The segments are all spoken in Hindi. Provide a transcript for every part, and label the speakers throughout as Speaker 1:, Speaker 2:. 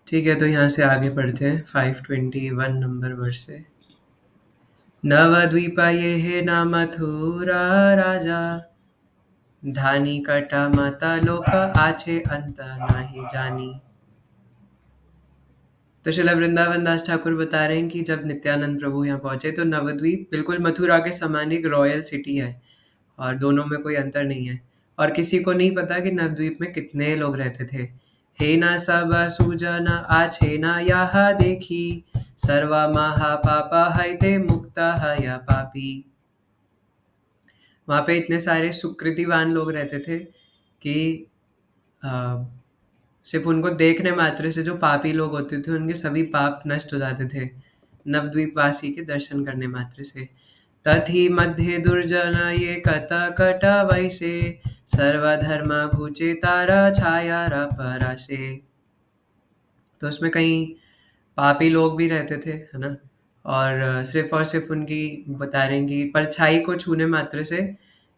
Speaker 1: ठीक है, तो यहाँ से आगे पढ़ते हैं 521 नंबर वर्ष से। नवद्वीपये न मथुरा राजा, धानी कटा माता लोक आछे अंत नाही जानी। तो श्रील वृंदावन दास ठाकुर बता रहे हैं कि जब नित्यानंद प्रभु यहाँ पहुंचे तो नवद्वीप बिल्कुल मथुरा के समान एक रॉयल सिटी है और दोनों में कोई अंतर नहीं है। और किसी को नहीं पता कि नवद्वीप में कितने लोग रहते थे। हे ना सब सुजन आछे ना यहाँ देखी, सर्वा महा पापा है ते मुक्ता है या पापी। वहाँ पे इतने सारे सुकृतिवान लोग रहते थे कि अ, सिर्फ उनको देखने मात्र से जो पापी लोग होते थे उनके सभी पाप नष्ट हो जाते थे नवद्वीपवासी के दर्शन करने मात्र से। तथी मध्य दुर्जन ये कत कट वैसे, सर्वधर्म घुचे तारा छाया परासे। तो उसमें कहीं पापी लोग भी रहते थे, है ना। और सिर्फ उनकी बता रहे हैं कि परछाई को छूने मात्र से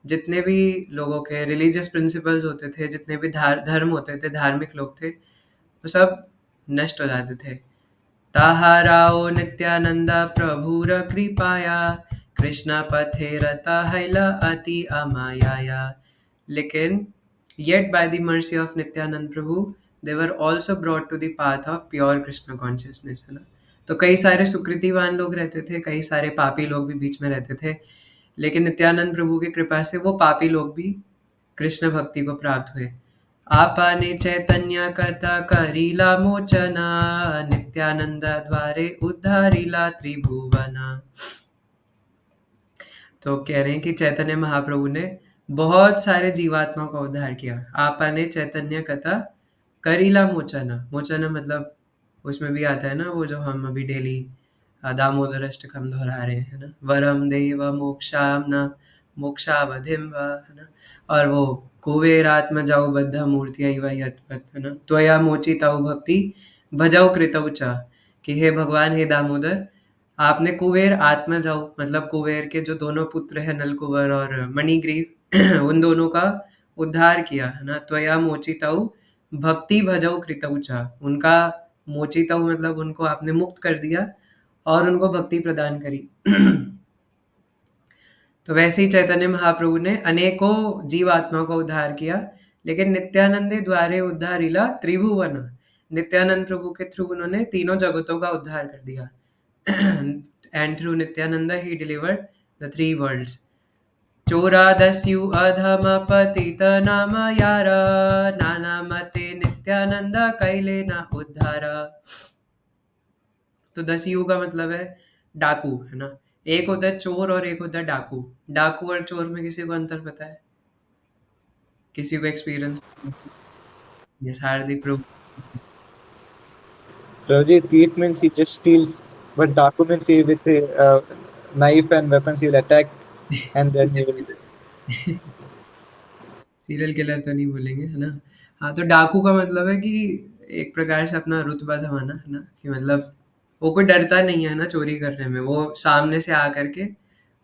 Speaker 1: जितने भी लोगों के रिलीजियस प्रिंसिपल्स होते थे, जितने भी धर्म होते थे, धार्मिक लोग थे, वो सब नष्ट हो जाते थे। ताहाराओ नित्यानंद प्रभुर कृपाया, कृष्ण पथे रता हैला अति अमाया। लेकिन yet by the mercy of Nityanand Prabhu, they were also brought to the path of pure Krishna consciousness, है ना। तो कई सारे सुकृतिवान लोग रहते थे, कई सारे पापी लोग भी बीच में रहते थे, लेकिन नित्यानंद प्रभु की कृपा से वो पापी लोग भी कृष्ण भक्ति को प्राप्त हुए। आपने चैतन्य कथा करीला मोचना, नित्यानंद द्वारे उद्धारिला त्रिभुवना। तो कह रहे हैं कि चैतन्य महाप्रभु ने बहुत सारे जीवात्माओं का उद्धार किया। आपने चैतन्य कथा करीला मोचना, मोचना मतलब उसमें भी आता है ना वो जो हम अभी डेली दामोदर अष्टकम दोहरा रहे हैं ना, वरम देव मोक्षामना मोक्षावधिम व, है ना। और वो कुबेरात्म जाऊ बद्ध मूर्ति वही यत्पत, है ना, त्वया मोचिताऊ भक्ति भजऊ कृतऊ च। कि हे भगवान, हे दामोदर, आपने कुबेर आत्मा जाओ मतलब कुबेर के जो दोनों पुत्र हैं नलकुबर और मणिग्रीव उन दोनों का उद्धार किया, है ना। त्वया मोचितऊ भक्ति भजऊ कृतऊ च, उनका मोचितऊ मतलब उनको आपने मुक्त कर दिया और उनको भक्ति प्रदान करी। तो वैसे ही चैतन्य महाप्रभु ने अनेकों जीवात्माओं का उद्धार किया, लेकिन नित्यानंदे द्वारे उद्धारिला त्रिभुवन, नित्यानंद प्रभु के थ्रू उन्होंने तीनों जगतों का उद्धार कर दिया। And through Nityananda he delivered the three worlds. चोरादस्यु अधम पतित नाम यारा, नाना मते नित्यानंद कैले ना उद्धार। तो दस्यु का मतलब है डाकू, है ना। एक होता है चोर और एक होता है डाकू। डाकू और चोर में किसी को अंतर पता है? किसी को experience? Yes, Hardik Prabhu.
Speaker 2: Prabhuji, thief means he just steals, but Daku means he with a knife and weapons he will attack and then he will.
Speaker 1: Serial killer तो नहीं बोलेंगे, है ना। हाँ, तो डाकू का मतलब है कि एक प्रकार से अपना रुतबा जमाना, है ना, कि मतलब वो कोई डरता नहीं है ना चोरी करने में। वो सामने से आ करके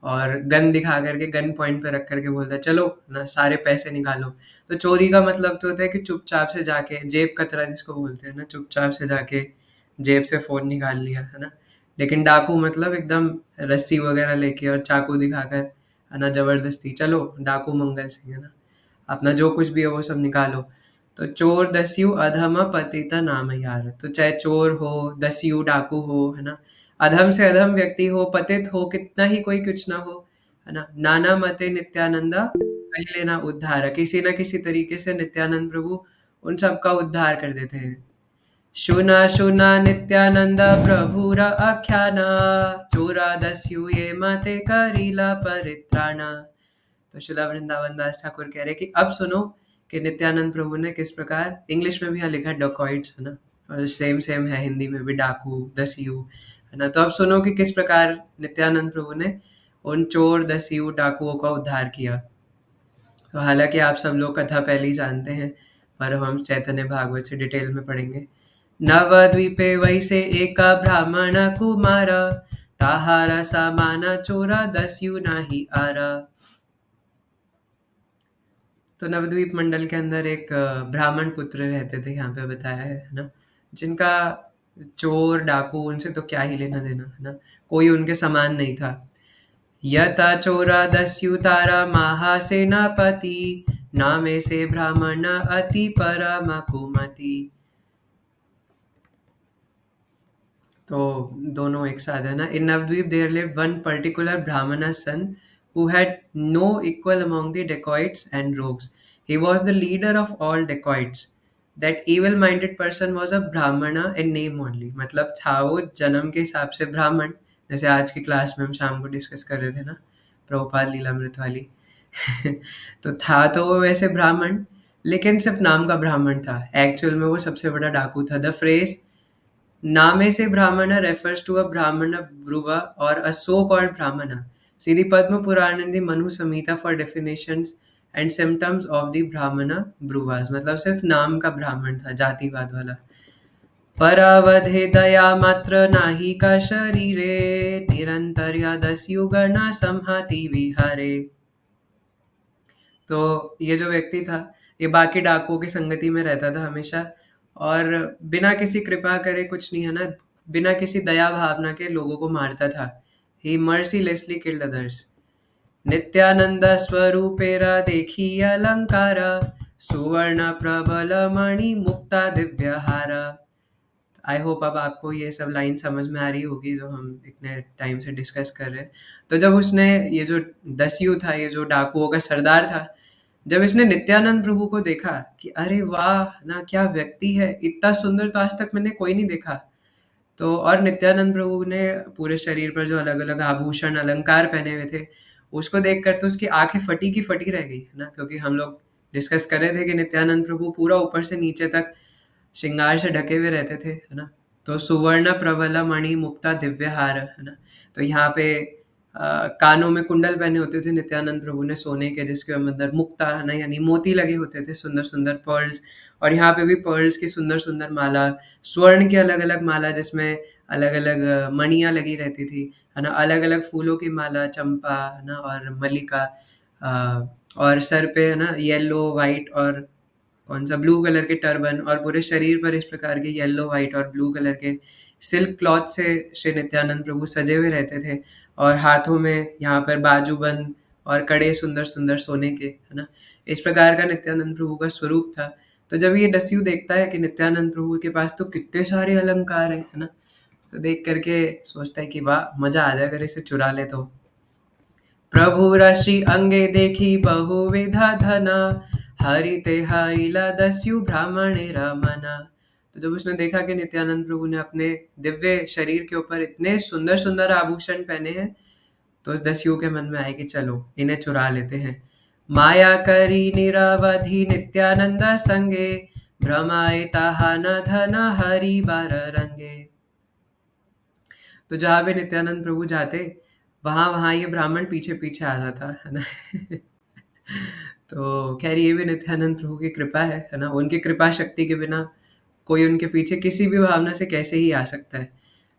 Speaker 1: और गन दिखा करके गन पॉइंट पे रख करके बोलता है चलो ना सारे पैसे निकालो। तो चोरी का मतलब तो होता है कि चुपचाप से जाके जेब कतरा जिसको बोलते हैं ना, चुपचाप से जाके जेब से फोन निकाल लिया, है ना। लेकिन डाकू मतलब एकदम रस्सी वगैरह लेके और चाकू दिखाकर, है ना, जबरदस्ती चलो डाकू मंगल सिंह, है ना, अपना जो कुछ भी है वो सब निकालो। तो चोर दस्यु अधम पतिता नाम यार। तो चाहे चोर हो, दस्यु डाकू हो, है ना, अधम से अधम व्यक्ति हो, पतित हो, कितना ही कोई कुछ ना हो, है ना, नाना मते नित्यानंदा कही लेना उद्धार, किसी ना किसी तरीके से नित्यानंद प्रभु उन सबका उद्धार कर देते हैं। शुना शुना नित्यानंद प्रभुर आख्याना, चोरा दस्यु ये मते करीला परित्राणा। तो शिला वृंदावन दास ठाकुर कह रहे हैं कि अब सुनो कि नित्यानंद प्रभु ने किस प्रकार, इंग्लिश में भी यहाँ लिखा है डॉकॉइट्स, है ना, और सेम सेम है हिंदी में भी डाकू दस्यु, है ना। तो अब सुनो कि किस प्रकार नित्यानंद प्रभु ने उन चोर दस्यु डाकुओं का उद्धार किया। तो हालांकि आप सब लोग कथा पहले ही जानते हैं, पर हम चैतन्य भागवत से डिटेल में पढ़ेंगे। नवद्वीपे वैसे एका ब्राह्मण कुमार, ताहारा सामाना चोरा दस्यु नाही आरा। तो नवद्वीप मंडल के अंदर एक ब्राह्मण पुत्र रहते थे, यहाँ पे बताया है ना। जिनका चोर, डाकू उनसे तो क्या ही लेना-देना, है ना? कोई उनके समान नहीं था। यता चोरादस्युतारा महासेनापति, नामे से ब्राह्मण अति परम कुमति। तो दोनों एक साथ है ना। In Navadvip there lived one particular Brahmin son who had no equal among the dacoits and rogues. He was the leader of all dacoits. That evil minded person was a brahmana in name only. मतलब था वो जन्म के हिसाब से ब्राह्मण, जैसे आज की क्लास में हम शाम को डिस्कस कर रहे थे ना, प्रभुपाद लीलामृत वाली। तो था तो वो वैसे ब्राह्मण, लेकिन सिर्फ नाम का ब्राह्मण था। एक्चुअल में वो सबसे बड़ा डाकू था। द फ्रेज नामे से ब्राह्मण refers to a brahmana bruva or a so-called brahmana. See the Padma Purana and the Manu Samhita for definitions and symptoms of the brahmana bruvas. मतलब सिर्फ नाम का ब्राह्मण था, जातिवाद वाला। परावधे दया मात्र नाही का शरीरे, निरंतर या दस युगना संहति विहारे। तो ये जो व्यक्ति था, ये बाकी डाकुओं की संगति में रहता था हमेशा, और बिना किसी कृपा करे, कुछ नहीं है ना, बिना किसी दया भावना के लोगों को मारता था। ही मर्सीलेसली किल्ड अदर्स। नित्यानंद स्वरूपेरा देखी अलंकारा, सुवर्ण प्रबल मणि मुक्ता दिव्यहारा। आई होप अब आपको ये सब लाइन समझ में आ रही होगी जो हम इतने टाइम से डिस्कस कर रहे हैं। तो जब उसने, ये जो दस्यु था, ये जो डाकुओं का सरदार था, जब इसने नित्यानंद प्रभु को देखा कि अरे वाह ना, क्या व्यक्ति है, इतना सुंदर तो आज तक मैंने कोई नहीं देखा। तो और नित्यानंद प्रभु ने पूरे शरीर पर जो अलग अलग आभूषण अलंकार पहने हुए थे, उसको देख कर तो उसकी आंखें फटी की फटी रह गई, है ना। क्योंकि हम लोग डिस्कस कर रहे थे कि नित्यानंद प्रभु पूरा ऊपर से नीचे तक श्रृंगार से ढके हुए रहते थे, है ना। तो सुवर्ण प्रबल मणि मुक्ता दिव्य हार, है ना। तो यहाँ पे कानों में कुंडल पहने होते थे नित्यानंद प्रभु ने सोने के, जिसके अंदर मुक्ता, है ना, यानी मोती लगे होते थे, सुंदर सुंदर पर्ल्स। और यहाँ पे भी पर्ल्स की सुंदर सुंदर माला, स्वर्ण की अलग अलग माला जिसमें अलग अलग मणियाँ लगी रहती थी, है ना। अलग अलग फूलों की माला, चंपा, है ना, और मल्लिका। और सर पे, है ना, येलो वाइट और कौन सा ब्लू कलर के टर्बन, और पूरे शरीर पर इस प्रकार के येलो वाइट और ब्लू कलर के सिल्क क्लॉथ से श्री नित्यानंद प्रभु सजे हुए रहते थे। और हाथों में यहाँ पर बाजूबंद और कड़े सुंदर सुंदर सोने के, है ना। इस प्रकार का नित्यानंद प्रभु का स्वरूप था। तो जब ये दस्यु देखता है कि नित्यानंद प्रभु के पास तो कितने सारे अलंकार है ना, तो देख करके सोचता है कि वाह, मजा आ जाए अगर इसे चुरा ले तो। प्रभु राशि अंगे देखी बहुविधा धना, हरि ते हाइला दस्यु ब्राह्मणे रमना। तो जब उसने देखा कि नित्यानंद प्रभु ने अपने दिव्य शरीर के ऊपर इतने सुंदर सुंदर आभूषण पहने हैं, तो उस दस्यु के मन में आए कि चलो इन्हें चुरा लेते हैं। माया करी निरवधि नित्यानंद संगे, भ्रमाए ताहा न धन हरि बार रंगे। तो जहाँ भी नित्यानंद प्रभु जाते, वहाँ वहाँ ये ब्राह्मण पीछे पीछे आ जाता, है ना। तो खैर ये भी नित्यानंद प्रभु की कृपा है ना। उनकी कृपा शक्ति के बिना कोई उनके पीछे किसी भी भावना से कैसे ही आ सकता है।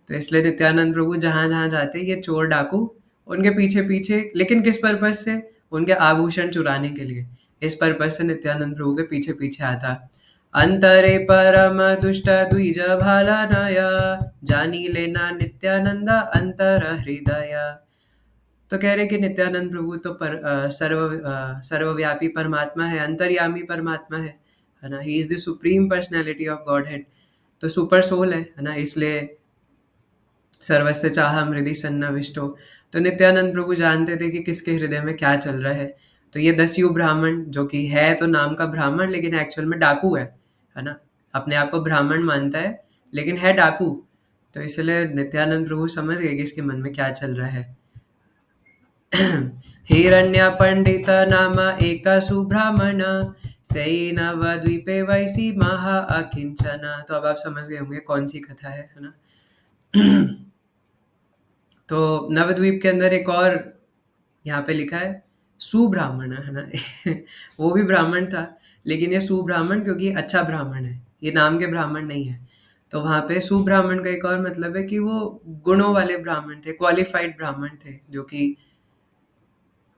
Speaker 1: तो इसलिए नित्यानंद प्रभु जहाँ जहाँ जाते, ये चोर डाकू उनके पीछे पीछे, लेकिन किस पर्पज से? उनके आभूषण चुराने के लिए। इस पर्पज से नित्यानंद प्रभु के पीछे पीछे आता। अंतरे परम दुष्ट द्विज भाला नया, जानी लेना नित्यानंद अंतर हृदय। तो कह रहे कि नित्यानंद प्रभु तो सर्वव्यापी परमात्मा है, अंतर्यामी परमात्मा है ना। He is the supreme personality of God head. तो सुपर सोल है ना, इसलिए सर्वस्य चाहम हृदय सन्निविष्टो। तो नित्यानंद प्रभु जानते थे कि किसके हृदय में क्या चल रहा है। तो ये दस्यु ब्राह्मण, जो कि है तो नाम का ब्राह्मण, लेकिन एक्चुअल में डाकू है ना। अपने आप को ब्राह्मण मानता है, लेकिन है डाकू। तो इसलिए नित्यानंद प्रभु समझ गए कि इसके मन में क्या चल रहा है। हिरण्य पंडित नाम एक सुब्राह्मण, सई नवद्वीपे वैसी महा अकिंचना। तो अब आप समझ गए होंगे कौन सी कथा है ना। तो नवद्वीप के अंदर एक और यहाँ पे लिखा है सुब्राह्मण, है ना। वो भी ब्राह्मण था, लेकिन ये सुब्राह्मण क्योंकि अच्छा ब्राह्मण है, ये नाम के ब्राह्मण नहीं है। तो वहाँ पे सुब्राह्मण का एक और मतलब है कि वो गुणों वाले ब्राह्मण थे, क्वालिफाइड ब्राह्मण थे, जो कि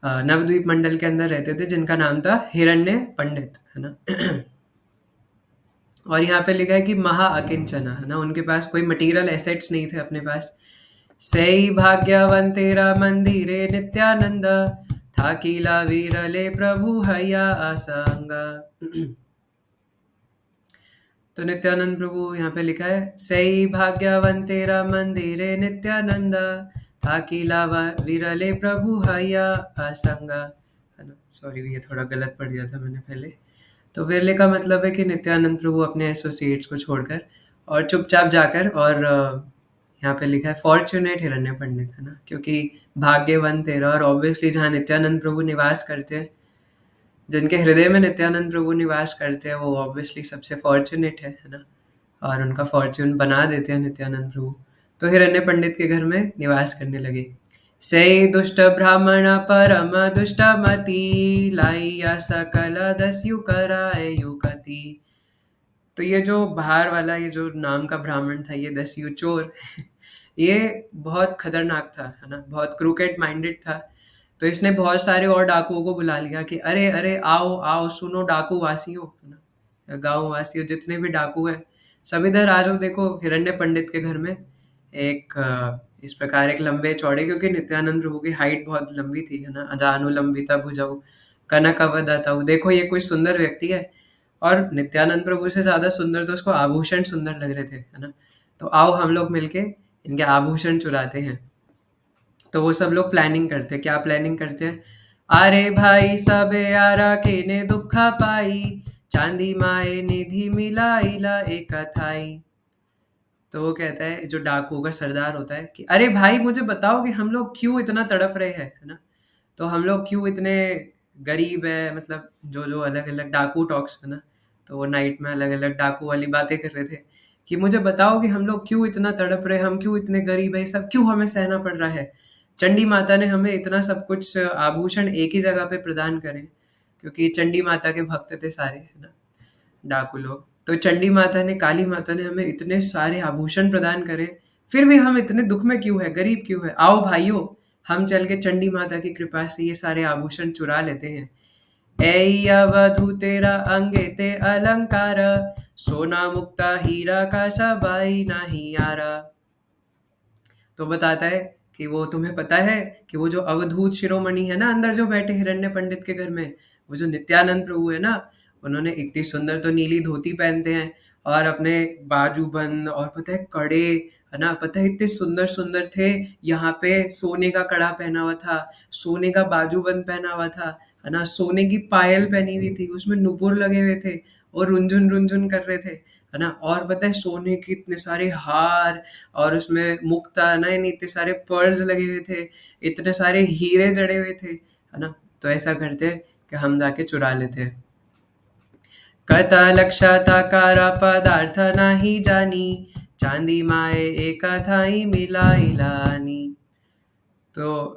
Speaker 1: नवद्वीप मंडल के अंदर रहते थे, जिनका नाम था हिरण्य पंडित, है ना। और यहाँ पे लिखा है कि महा अकिंचना, है ना, उनके पास कोई मटेरियल एसेट्स नहीं थे अपने पास। सई भाग्यवन तेरा मंदिरे नित्यानंद, था कीला वीरले प्रभु हया असंग। तो नित्यानंद प्रभु यहाँ पे लिखा है, सई भाग्यवन तेरा मंदिरे नित्यानंद, था कीला वीरले प्रभु हया असंग, है ना। सॉरी, ये थोड़ा गलत पढ़ दिया था मैंने पहले। तो विरले का मतलब है कि नित्यानंद प्रभु अपने एसोसिएट्स को छोड़कर और चुपचाप जाकर, और यहाँ पे लिखा है फॉर्चुनेट हिरण्य पंडित, है ना, क्योंकि भाग्यवन तेरा, और ऑब्वियसली जहाँ नित्यानंद प्रभु निवास करते हैं, जिनके हृदय में नित्यानंद प्रभु निवास करते हैं, वो ऑब्वियसली सबसे फॉर्चुनेट है ना, और उनका फॉर्च्यून बना देते हैं नित्यानंद प्रभु। तो हिरण्य पंडित के घर में निवास करने लगे। से दुष्ट ब्राह्मण परम दुष्ट मति, लाइया सकल दस्यु कराए युकति। तो ये जो बाहर वाला, ये जो नाम का ब्राह्मण था, ये दस्यु चोर, ये बहुत खतरनाक था, है ना, बहुत क्रूकेट माइंडेड था। तो इसने बहुत सारे और डाकुओं को बुला लिया कि अरे अरे आओ आओ, सुनो डाकू वासियों, है ना, गांव वासियों, जितने भी डाकू है सब इधर आ जाओ। देखो हिरण्य पंडित के घर में एक इस प्रकार एक लंबे चौड़े, क्योंकि नित्यानंद प्रभु की हाइट बहुत लंबी थी, है ना, अजानुलंबिता भुजौ कनक अवदतौ। देखो ये कोई सुंदर व्यक्ति है, और नित्यानंद प्रभु से ज्यादा सुंदर तो उसको आभूषण सुंदर लग रहे थे, है ना। तो आओ हम लोग मिलके इनके आभूषण चुराते हैं। तो वो सब लोग प्लानिंग करते हैं। क्या प्लानिंग करते हैं? अरे भाई सब यारा के ने दुखा पाई, चांदी माए निधि मिलाइला एक थाई। तो वो कहता है, जो डाकुओं का सरदार होता है, कि अरे भाई मुझे बताओ कि हम लोग क्यों इतना तड़प रहे हैं, है ना। तो हम लोग क्यों इतने गरीब है, मतलब जो जो अलग अलग डाकू टॉक्स, है ना। तो वो नाइट में अलग अलग डाकू वाली बातें कर रहे थे कि मुझे बताओ कि हम लोग क्यों इतना तड़प रहे हैं, हम क्यों इतने गरीब है, ये सब क्यों हमें सहना पड़ रहा है। चंडी माता ने हमें इतना सब कुछ आभूषण एक ही जगह पे प्रदान करे, क्योंकि चंडी माता के भक्त थे सारे, है ना, डाकू लोग। तो चंडी माता ने, काली माता ने हमें इतने सारे आभूषण प्रदान करे, फिर भी हम इतने दुख में क्यों है, गरीब क्यों है। आओ भाइयों, हम चल के चंडी माता की कृपा से ये सारे आभूषण चुरा लेते हैं। ऐ अवधू तेरा अंगे ते अलंकार, सोना मुक्ता हीरा का सबाई नहीं यारा। तो बताता है कि वो, तुम्हें पता है कि वो जो अवधूत शिरोमणि है ना, अंदर जो बैठे हिरण्य पंडित के घर में, वो जो नित्यानंद प्रभु है ना, उन्होंने इतनी सुंदर तो नीली धोती पहनते हैं, और अपने बाजूबंद, और पता है कड़े, है ना, पता है इतने सुंदर सुंदर थे। यहाँ पे सोने का कड़ा पहना हुआ था, सोने का बाजूबंद पहना हुआ था, है ना, सोने की पायल पहनी हुई थी, उसमें नुपुर लगे हुए थे, और रुंझुन रुंझुन कर रहे थे, है ना। और पता है सोने के इतने सारे हार, और उसमें मुक्ता, नए नए इतने सारे पर्ल्स लगे हुए थे, इतने सारे हीरे जड़े हुए थे, है ना। तो ऐसा करते हैं कि हम जाके चुरा लेते हैं। कथा लक्षाताकारा पदार्थ नाही जानी, चांदी माए एका थाई मिलाई लानी। तो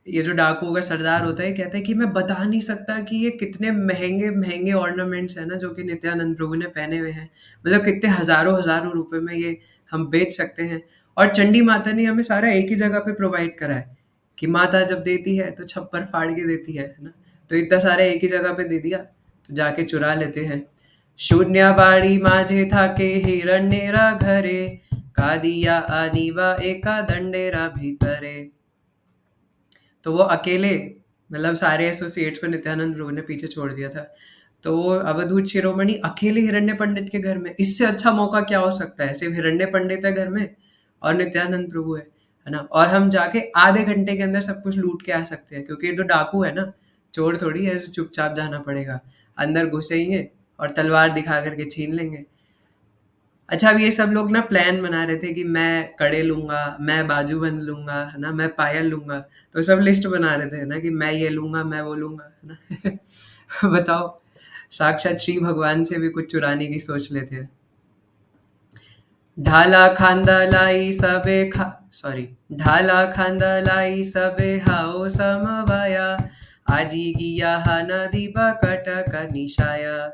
Speaker 1: ये जो डाकुओं का सरदार होता है, कहता है कि मैं बता नहीं सकता कि ये कितने महंगे महंगे ऑर्नामेंट्स हैं ना, जो कि नित्यानंद प्रभु ने पहने हुए हैं। मतलब कितने हजारों हजारों रुपए में ये हम बेच सकते हैं। और चंडी माता ने हमें सारा एक ही जगह पे प्रोवाइड करा है, कि माता जब देती है तो छप्पर फाड़ के देती है ना। तो इतना सारा एक ही जगह पे दे दिया, तो जाके चुरा लेते हैं। शून्य बाड़ी माझे था के हिरण्यरा घरे, का दिया आनीवा एका दंडेरा भीतरे। तो वो अकेले, मतलब सारे एसोसिएट्स को नित्यानंद प्रभु ने पीछे छोड़ दिया था। तो वो अवधूत शिरोमणि अकेले हिरण्य पंडित के घर में, इससे अच्छा मौका क्या हो सकता है। सिर्फ हिरण्य पंडित है घर में, और नित्यानंद प्रभु है ना। और हम जाके आधे घंटे के अंदर सब कुछ लूट के आ सकते हैं, क्योंकि ये जो डाकू है ना, चोर थोड़ी है, चुपचाप जाना पड़ेगा। अंदर घुसेंगे और तलवार दिखा करके छीन लेंगे। अच्छा, अब ये सब लोग ना प्लान बना रहे थे कि मैं कड़े लूंगा, मैं बाजूबंद लूंगा, है ना, मैं पायल लूंगा। तो सब लिस्ट बना रहे थे ना, कि मैं ये लूंगा, मैं वो लूंगा, है ना। बताओ, साक्षात श्री भगवान से भी कुछ चुराने की सोच लेते हैं। ढाला खांदा लाई सबे सॉरी, ढाला खांदा लाई सबे हाओ समवाया, आजी गिया हा नदी कटक निशाया।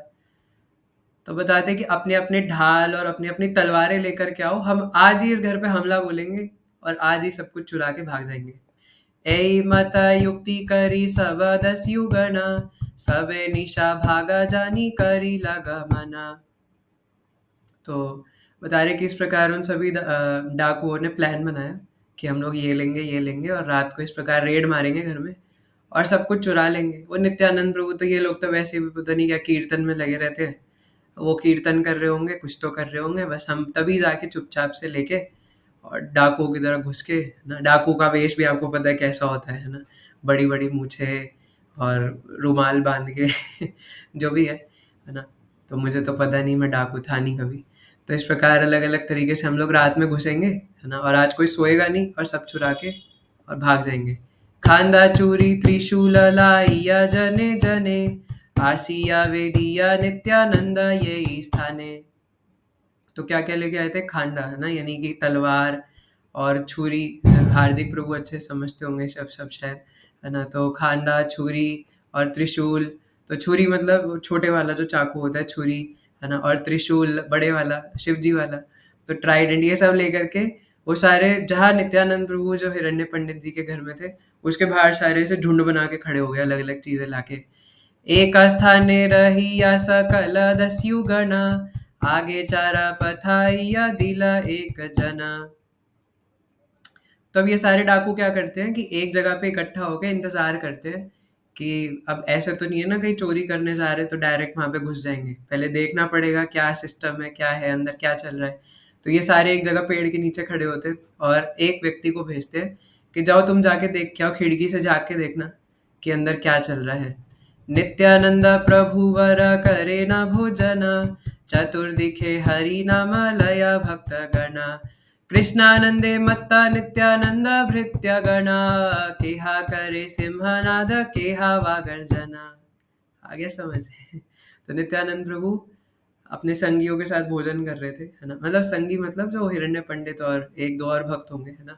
Speaker 1: तो बताते हैं कि अपने अपने ढाल और अपनी अपनी तलवारें लेकर के आओ, हम आज ही इस घर पे हमला बोलेंगे, और आज ही सब कुछ चुरा के भाग जाएंगे। ऐ माता युक्ति करी सब दस्यु गणा, सबे निशा भागा जानी करी लगा मना। तो बता रहे कि इस प्रकार उन सभी डाकुओं ने प्लान बनाया कि हम लोग ये लेंगे और रात को इस प्रकार रेड मारेंगे घर में और सब कुछ चुरा लेंगे। वो नित्यानंद प्रभु तो ये लोग तो वैसे भी पता नहीं क्या कीर्तन में लगे रहते हैं। वो कीर्तन कर रहे होंगे, कुछ तो कर रहे होंगे, बस हम तभी जाके चुपचाप से लेके और डाकुओं की तरह घुस के ना, डाकू का वेश भी आपको पता है कैसा होता है ना, बड़ी-बड़ी मूँछें और रुमाल बाँध के जो भी है ना? तो मुझे तो पता नहीं, मैं डाकू था नहीं कभी। तो इस प्रकार अलग-अलग तरीके से हम लोग रात में घुसेंगे, है ना? और आज कोई सोएगा नहीं और सब चुरा के और भाग जाएँगे। खांदा चूरी त्रिशूल लाइया जने जने, आसिया वेदिया नित्यानंद ये स्थाने। तो क्या-क्या लेके आए थे? खांडा, है ना? यानी कि तलवार और छुरी। हार्दिक प्रभु अच्छे से समझते होंगे सब सब शायद, है ना? तो खांडा, छुरी और त्रिशूल। तो छुरी मतलब वो छोटे वाला जो चाकू होता है, छुरी, है ना? और त्रिशूल बड़े वाला, शिव जी वाला। तो ट्राइडेंट ये सब लेकर के वो सारे जहाँ नित्यानंद प्रभु जो हिरण्य पंडित जी के घर में थे, उसके बाहर सारे से झुंड बना के खड़े हो गए अलग-अलग चीज़ें लाके। एका स्थाने रहिया सकल दस्यु गणा, आगे चारा पथाइया दिला एक जना। तो अब ये सारे डाकू क्या करते हैं कि एक जगह पे इकट्ठा होकर इंतजार करते हैं कि अब ऐसे तो नहीं है ना कहीं चोरी करने जा रहे तो डायरेक्ट वहां पे घुस जाएंगे, पहले देखना पड़ेगा क्या सिस्टम है, क्या है अंदर, क्या चल रहा है। तो ये सारे एक जगह पेड़ के नीचे खड़े होते हैं और एक व्यक्ति को भेजते हैं कि जाओ तुम जाके देख के आओ, खिड़की से जाके देखना कि अंदर क्या चल रहा है। नित्यानंद प्रभु वर करे न भोजना, चतुर्दिखे हरि नाम लया भक्त गणा। कृष्णानंदे मत्ता नित्यानंद भृत्य गणा, केहा करे सिंहनाद केहा वा गर्जना। आ गया समझ? तो नित्यानंद प्रभु अपने संगियों के साथ भोजन कर रहे थे, है ना? मतलब संगी मतलब जो हिरण्य पंडित और एक दो और भक्त होंगे, है ना?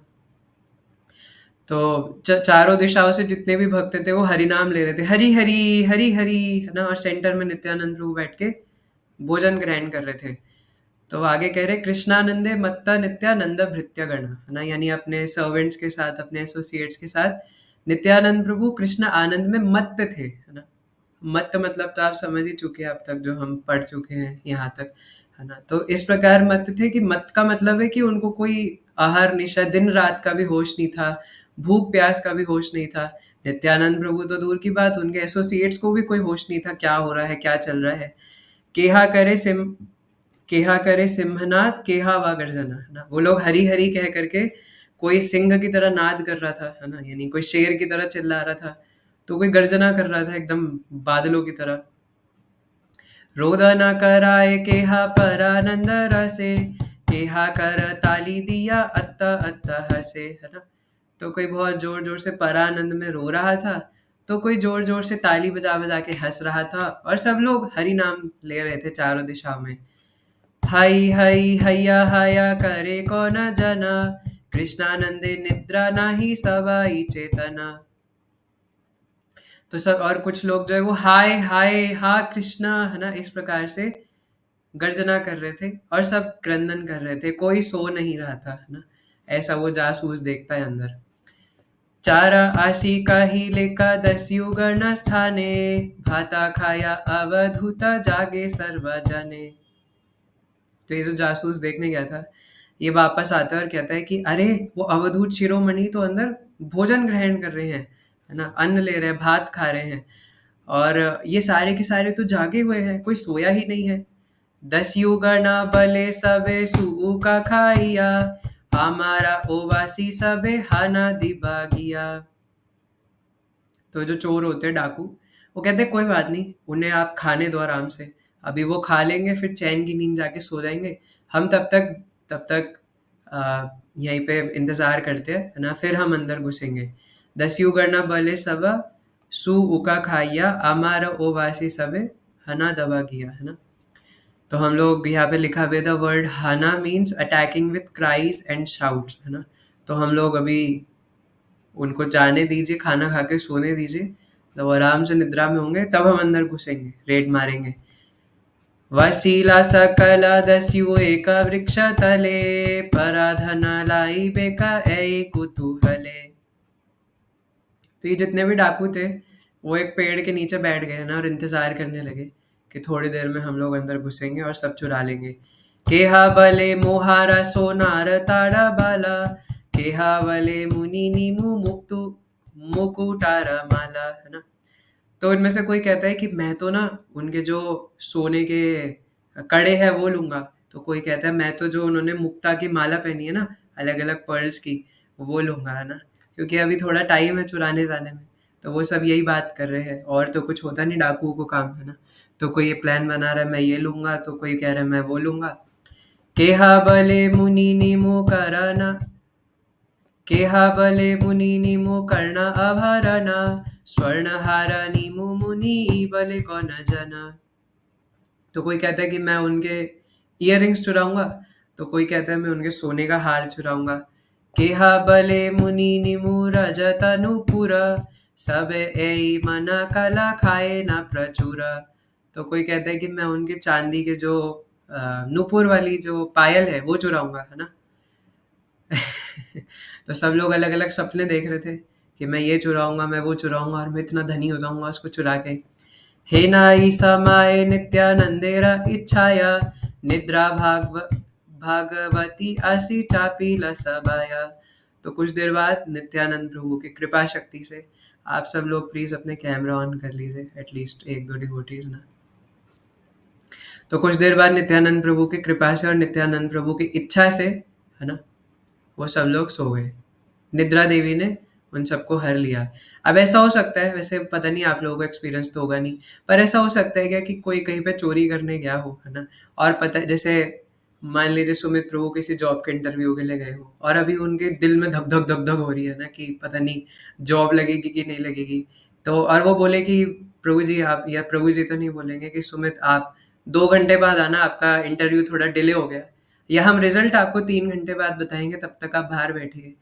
Speaker 1: तो चारों दिशाओं से जितने भी भक्त थे वो हरि नाम ले रहे थे, हरि हरि हरि हरि, है ना? और सेंटर में नित्यानंद प्रभु बैठ के भोजन ग्रहण कर रहे थे। तो आगे कह रहे कृष्णानंदे मत्ता नित्यानंद भृत्य गण, है ना? यानी अपने सर्वेंट्स के साथ, अपने एसोसिएट्स के साथ नित्यानंद प्रभु कृष्ण आनंद में मत्त थे, है ना? मत्त मतलब तो आप समझ ही चुके हैं अब तक, जो हम पढ़ चुके हैं यहाँ तक, है ना? तो इस प्रकार मत्त थे कि मत्त का मतलब है कि उनको कोई आहार निशा दिन रात का भी होश नहीं था, भूख प्यास का भी होश नहीं था। नित्यानंद प्रभु तो दूर की बात, उनके एसोसिएट्स को भी कोई होश नहीं था क्या हो रहा है, क्या चल रहा है। केहा करे सिम केहा करे सिंहनाद केहा वा गर्जना, है ना? वो लोग हरी हरी कह करके कोई सिंह की तरह नाद कर रहा था, है ना? यानी कोई शेर की तरह चिल्ला रहा था, तो कोई गर्जना कर रहा था एकदम बादलों की तरह। रोदन कराए केहा परानंद रसे, केहा कर ताली दिया अत्ता अत्ता हसे, है ना? तो कोई बहुत जोर जोर से परानंद में रो रहा था, तो कोई जोर जोर से ताली बजा बजा के हंस रहा था और सब लोग हरि नाम ले रहे थे चारों दिशाओं में। हई हई हैया हैया करे कौन जना, कृष्णानंदे निद्रा नाही सवाई चेतना। तो सब और कुछ लोग जो है वो हाय हाय हा कृष्णा, है ना? इस प्रकार से गर्जना कर रहे थे और सब क्रंदन कर रहे थे, कोई सो नहीं रहा था, है ना? ऐसा वो जासूस देखता है अंदर। चारा आशी काही लेका दस्यु गण स्थाने, भाता खाया अवधूता जागे सर्व जने। तो ये जो जासूस देखने गया था, ये वापस आता है और कहता है कि अरे वो अवधूत शिरोमणि तो अंदर भोजन ग्रहण कर रहे हैं, है ना? अन्न ले रहे हैं, भात खा रहे हैं और ये सारे के सारे तो जागे हुए हैं, कोई सोया ही नहीं है। दस युगना बले सबे सूका खाइया, हमारा ओवासी सबे हाना दिबागिया। तो जो चोर होते हैं डाकू, वो कहते हैं कोई बात नहीं, उन्हें आप खाने दो आराम से, अभी वो खा लेंगे फिर चैन की नींद जाके सो जाएंगे। हम तब तक यहीं पे इंतजार करते हैं, है ना? फिर हम अंदर घुसेंगे। दस्यु गणना बले सब सु उका खाइया, अमार ओ वासी सबे हना दबा किया, है ना? तो हम लोग यहाँ पे लिखा हुआ द वर्ड हना means attacking with cries and shouts, है ना? तो हम लोग अभी उनको जाने दीजिए, खाना खा के सोने दीजिए, जब वो आराम से निद्रा में होंगे तब हम अंदर घुसेंगे, रेड मारेंगे। वसीला सकल दस्यु एक वृक्ष तले, पराधन लाई बेका ऐ कुतूहले। तो ये जितने भी डाकू थे वो एक पेड़ के नीचे बैठ गए ना और इंतजार करने लगे कि थोड़ी देर में हम लोग अंदर घुसेंगे और सब चुरा लेंगे। केहा बले मोहारा सोनार तारा बाला, केहा बले मुनि नीमु मुक्तु मुकुटारा माला, है ना? तो इनमें से कोई कहता है कि मैं तो ना उनके जो सोने के कड़े हैं वो लूंगा, तो कोई कहता है मैं तो जो उन्होंने मुक्ता की माला पहनी है ना, अलग अलग पर्ल्स की, वो लूंगा, है ना? क्योंकि अभी थोड़ा टाइम है चुराने जाने में। तो वो सब यही बात कर रहे हैं, और तो कुछ होता नहीं डाकुओं को काम, है ना? तो कोई ये प्लान बना रहा है मैं ये लूंगा, तो कोई कह रहा है मैं वो लूंगा। केहा बले मुनि निमो करना, केहा बले मुनि निमो कर्ण आभरणा, स्वर्ण हारा निमो मुनि बले कौन जना। तो कोई कहता है कि मैं उनके इयररिंग्स चुराऊंगा, तो कोई कहता है मैं उनके सोने का हार चुराऊंगा। केहा बले मुनि निमु रजत नुपुरा, सब एई मना कला खाए ना प्रचुरा। तो कोई कहता है कि मैं उनके चांदी के जो नुपुर वाली जो पायल है वो चुराऊंगा, है ना? तो सब लोग अलग अलग सपने देख रहे थे कि मैं ये चुराऊंगा, मैं वो चुराऊंगा, और मैं इतना धनी हो जाऊंगा उसको चुरा के। हे नाई समाये नित्यानंदेरा इच्छाया, निद्रा भागवती आसी चापी लसबाया। तो कुछ देर बाद नित्यानंद प्रभु की कृपा शक्ति से, आप सब लोग प्लीज अपने कैमरा ऑन कर लीजिए, एटलीस्ट एक दो डिवोटीज ना। तो कुछ देर बाद नित्यानंद प्रभु की कृपा से और नित्यानंद प्रभु की इच्छा से, है ना, वो सब लोग सो गए। निद्रा देवी ने उन सबको हर लिया। अब ऐसा हो सकता है, वैसे पता नहीं आप लोगों को एक्सपीरियंस तो होगा नहीं, पर ऐसा हो सकता है क्या कि कोई कहीं पे चोरी करने गया हो, है ना? और पता है, जैसे मान लीजिए सुमित प्रभु किसी जॉब के इंटरव्यू के लिए गए हो, और अभी उनके दिल में धक धक धक धक हो रही है ना कि पता नहीं जॉब लगेगी कि नहीं लगेगी। तो और वो बोले कि प्रभु जी आप, या प्रभु जी तो नहीं बोलेंगे कि सुमित आप 2 घंटे बाद आना, आपका इंटरव्यू थोड़ा डिले हो गया, या हम रिजल्ट आपको 3 घंटे बाद बताएंगे, तब तक आप बाहर बैठिए।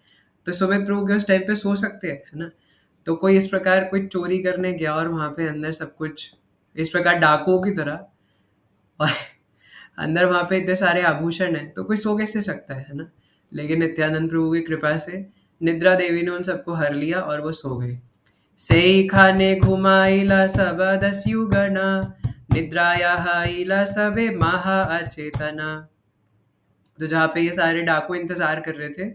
Speaker 1: तो सुमित प्रभु के उस टाइम पे सो सकते हैं, है ना? तो कोई इस प्रकार कोई चोरी करने गया और वहां पे अंदर सब कुछ इस प्रकार डाकुओं की तरह, और अंदर वहां पे इतने सारे आभूषण हैं, तो कोई सो कैसे सकता है ना? लेकिन नित्यानंद प्रभु की कृपा से निद्रा देवी ने उन सबको हर लिया और वो सो गए। सेई खाने घुमाइला सब दस्यु गणा, निद्राया हाइला सबे महा अचेतना। तो जहाँ पे ये सारे डाकू इंतजार कर रहे थे,